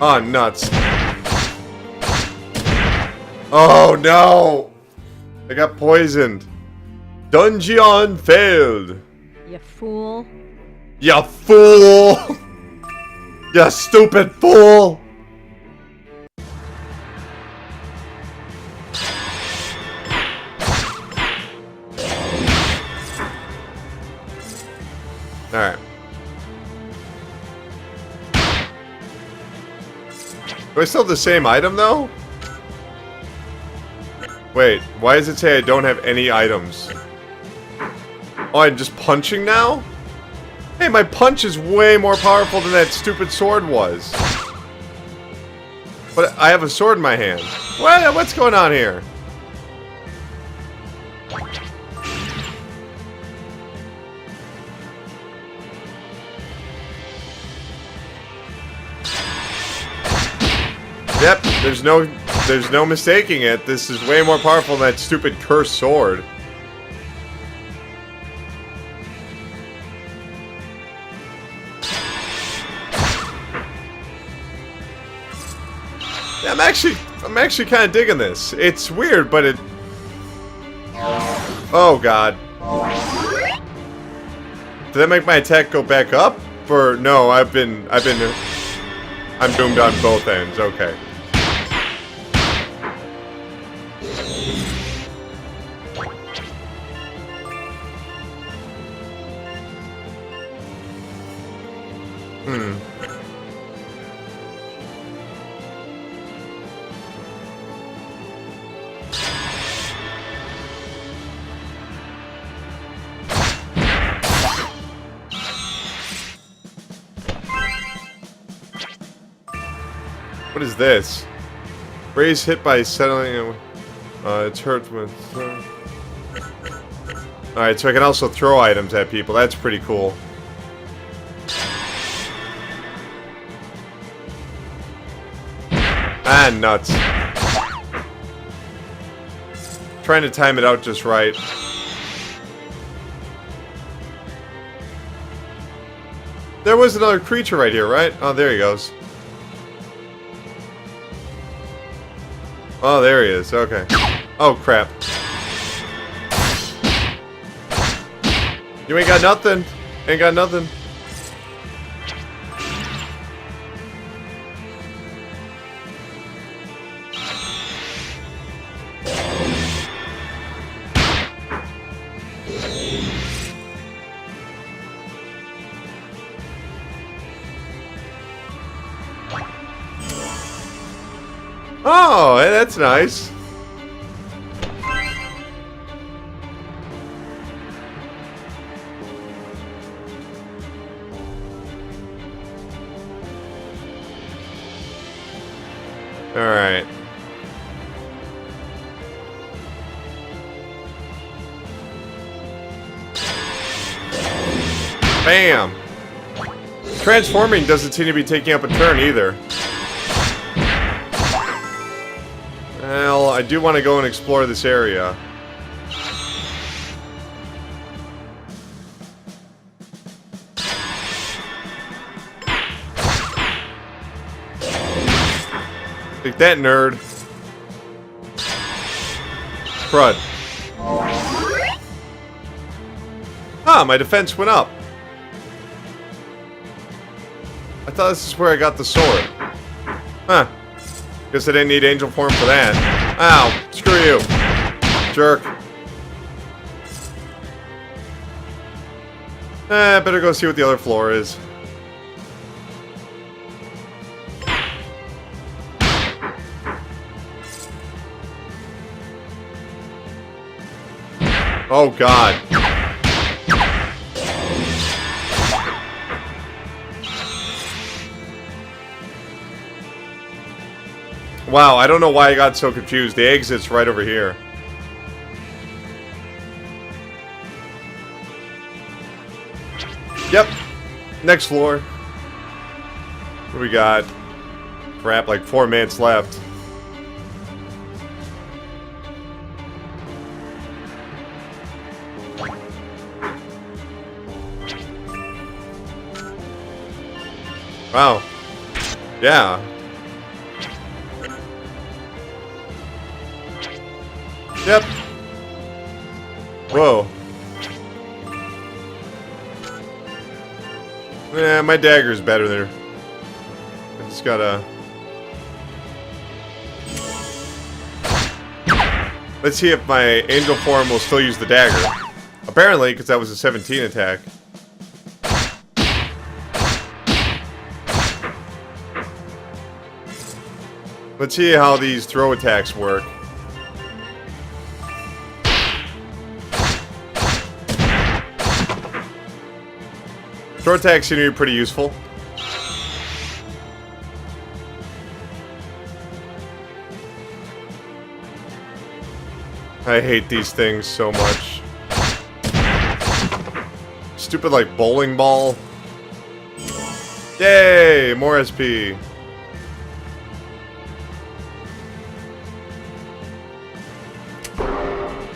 [SPEAKER 1] Oh, nuts. Oh, no! I got poisoned. Dungeon failed.
[SPEAKER 3] You fool.
[SPEAKER 1] You fool! You stupid fool! Alright. Do I still have the same item, though? Wait, why does it say I don't have any items? Oh, I'm just punching now? Hey, my punch is way more powerful than that stupid sword was. But I have a sword in my hand. What? What's going on here? Yep, there's no mistaking it. This is way more powerful than that stupid cursed sword. Yeah, I'm actually kind of digging this. It's weird, but Oh god. Did that make my attack go back up? Or no, I'm doomed on both ends. Okay. What is this? Raise hit by settling. It's hurt with. Alright, so I can also throw items at people. That's pretty cool. Ah, nuts. Trying to time it out just right. There was another creature right here, right? Oh, there he goes. Oh, there he is. Okay. Oh, crap. You ain't got nothing. Ain't got nothing. Oh, hey, that's nice. All right. Bam. Transforming doesn't seem to be taking up a turn either. Well, I do want to go and explore this area. Take that, nerd. Crud. Ah, my defense went up. I thought this is where I got the sword. Huh. Guess I didn't need angel form for that. Ow, screw you. Jerk. Better go see what the other floor is. Oh god. Wow, I don't know why I got so confused. The exit's right over here. Yep. Next floor. What do we got? Crap, like 4 minutes left. Wow. Yeah. Yep. Whoa. Yeah, my dagger's better there. I just gotta... Let's see if my angel form will still use the dagger. Apparently, because that was a 17 attack. Let's see how these throw attacks work. Throw attacks seem to be pretty useful. I hate these things so much. Stupid, like, bowling ball. Yay! More SP.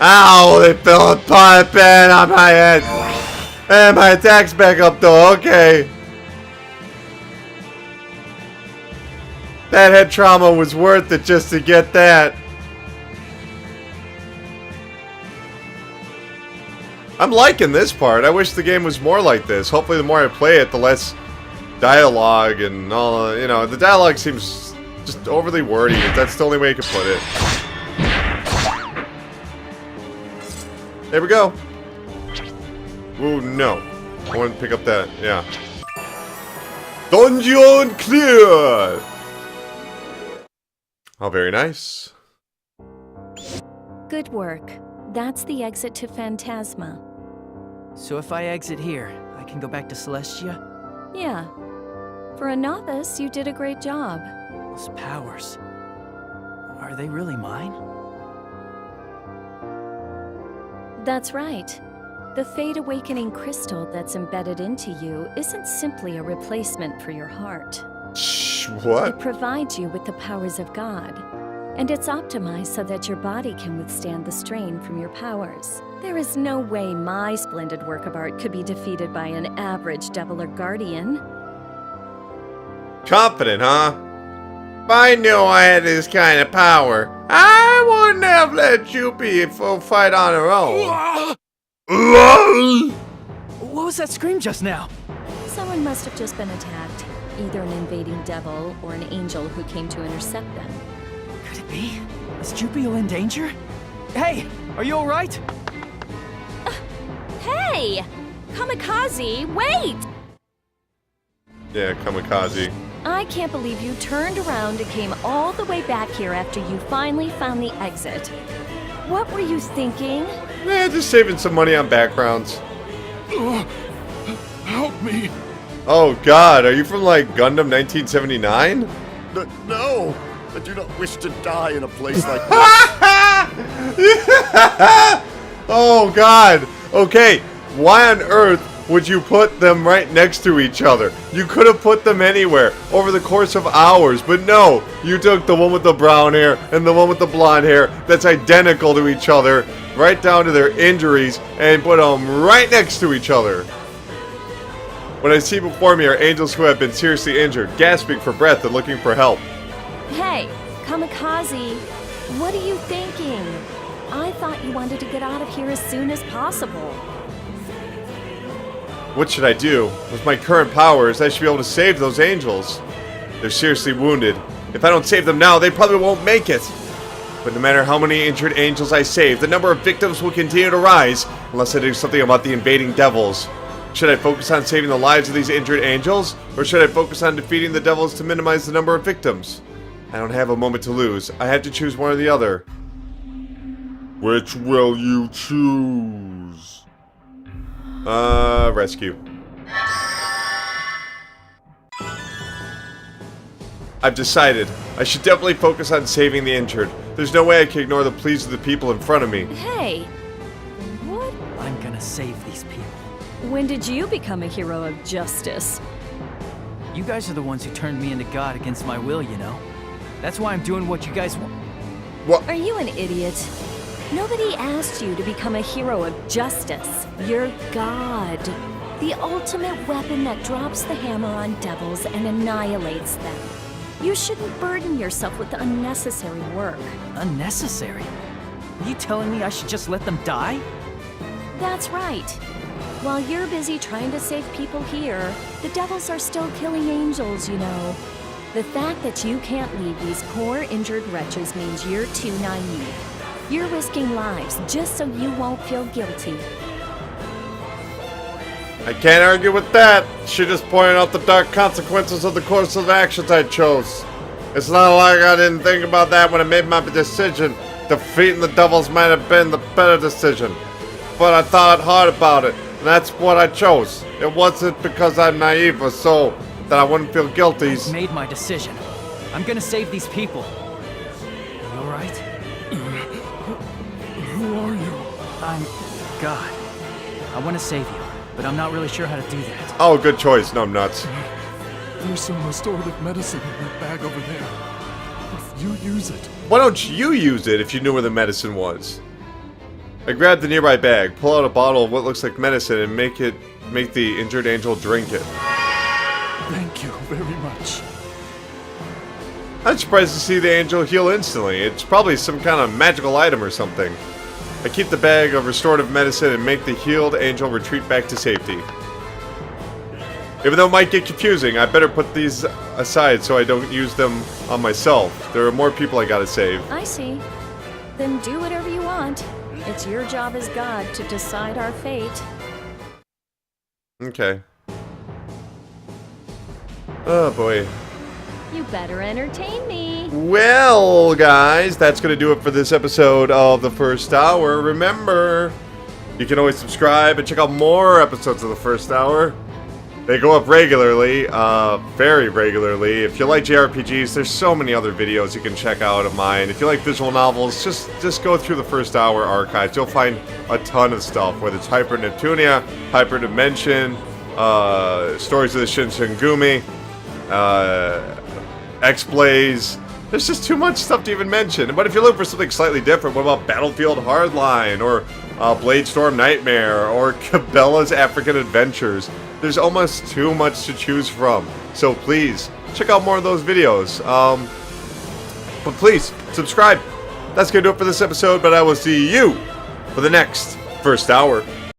[SPEAKER 1] Ow! They fell a pipe in on my head! And my attack's back up though, okay. That head trauma was worth it just to get that. I'm liking this part. I wish the game was more like this. Hopefully the more I play it, the less dialogue and all, you know, the dialogue seems just overly wordy. That's the only way I can put it. There we go. Ooh, no. I want to pick up that, yeah. Dungeon clear! Oh, very nice.
[SPEAKER 4] Good work. That's the exit to Phantasma.
[SPEAKER 2] So if I exit here, I can go back to Celestia?
[SPEAKER 4] Yeah. For a novice, you did a great job.
[SPEAKER 2] Those powers. Are they really mine?
[SPEAKER 4] That's right. The Fate Awakening crystal that's embedded into you isn't simply a replacement for your heart.
[SPEAKER 1] Shh,
[SPEAKER 4] It
[SPEAKER 1] what?
[SPEAKER 4] provides you with the powers of God, and it's optimized so that your body can withstand the strain from your powers. There is no way my splendid work of art could be defeated by an average devil or guardian.
[SPEAKER 1] Confident, huh? If I knew I had this kind of power, I wouldn't have let you people fight on her own.
[SPEAKER 2] What was that scream just now?
[SPEAKER 4] Someone must have just been attacked, either an invading devil or an angel who came to intercept them.
[SPEAKER 2] Could it be? Is Jupio in danger? Hey, are you alright?
[SPEAKER 4] Hey! Kamikaze, wait!
[SPEAKER 1] Yeah, kamikaze.
[SPEAKER 4] I can't believe you turned around and came all the way back here after you finally found the exit. What were you thinking?
[SPEAKER 1] Just saving some money on backgrounds.
[SPEAKER 5] Help me!
[SPEAKER 1] Oh god, are you from like Gundam 1979?
[SPEAKER 6] No! I do not wish to die in a place like this.
[SPEAKER 1] Oh god. Okay, why on earth would you put them right next to each other? You could have put them anywhere over the course of hours, but no, you took the one with the brown hair and the one with the blonde hair that's identical to each other, right down to their injuries, and put them right next to each other. What I see before me are angels who have been seriously injured, gasping for breath and looking for help.
[SPEAKER 4] Hey, Kamikaze, what are you thinking? I thought you wanted to get out of here as soon as possible.
[SPEAKER 1] What should I do? With my current powers, I should be able to save those angels. They're seriously wounded. If I don't save them now, they probably won't make it. But no matter how many injured angels I save, the number of victims will continue to rise unless I do something about the invading devils. Should I focus on saving the lives of these injured angels, or should I focus on defeating the devils to minimize the number of victims? I don't have a moment to lose. I have to choose one or the other. Which will you choose? Rescue. I've decided. I should definitely focus on saving the injured. There's no way I can ignore the pleas of the people in front of me.
[SPEAKER 4] Hey, what?
[SPEAKER 2] I'm gonna save these people.
[SPEAKER 4] When did you become a hero of justice?
[SPEAKER 2] You guys are the ones who turned me into God against my will, you know? That's why I'm doing what you guys want.
[SPEAKER 1] What?
[SPEAKER 4] Are you an idiot? Nobody asked you to become a hero of justice. You're God. The ultimate weapon that drops the hammer on devils and annihilates them. You shouldn't burden yourself with unnecessary work.
[SPEAKER 2] Unnecessary? Are you telling me I should just let them die?
[SPEAKER 4] That's right. While you're busy trying to save people here, the devils are still killing angels, you know. The fact that you can't leave these poor injured wretches means you're too naive. You're risking lives just so you won't feel guilty.
[SPEAKER 1] I can't argue with that. She just pointed out the dark consequences of the course of actions I chose. It's not like I didn't think about that when I made my decision. Defeating the devils might have been the better decision. But I thought hard about it, and that's what I chose. It wasn't because I'm naive or so that I wouldn't feel guilty.
[SPEAKER 2] I've made my decision. I'm gonna save these people. You alright?
[SPEAKER 5] Who are you?
[SPEAKER 2] I'm God. I want to save you, but I'm not really sure how to do that.
[SPEAKER 1] Oh, good choice. No, I'm nuts.
[SPEAKER 5] There's some restorative medicine in that bag over there. If you use it,
[SPEAKER 1] Why don't you use it if you knew where the medicine was? I grabbed the nearby bag, pull out a bottle of what looks like medicine, and make the injured angel drink it.
[SPEAKER 5] thank you very much.
[SPEAKER 1] I'm surprised to see the angel heal instantly. It's probably some kind of magical item or something. I keep the bag of restorative medicine and make the healed angel retreat back to safety. Even though it might get confusing, I better put these aside so I don't use them on myself. There are more people I gotta save.
[SPEAKER 4] I see. Then do whatever you want. It's your job as God to decide our fate.
[SPEAKER 1] Okay. Oh boy.
[SPEAKER 4] You better entertain me.
[SPEAKER 1] Well, guys, that's going to do it for this episode of The First Hour. Remember, you can always subscribe and check out more episodes of The First Hour. They go up regularly, very regularly. If you like JRPGs, there's so many other videos you can check out of mine. If you like visual novels, just go through the First Hour archives. You'll find a ton of stuff, whether it's Hyper Neptunia, Hyper Dimension, Stories of the Shinsengumi, X-Blaze. There's just too much stuff to even mention. But if you're looking for something slightly different, what about Battlefield Hardline, or Bladestorm Nightmare, or Cabela's African Adventures? There's almost too much to choose from. So please, check out more of those videos. But please, subscribe. That's going to do it for this episode, but I will see you for the next First Hour.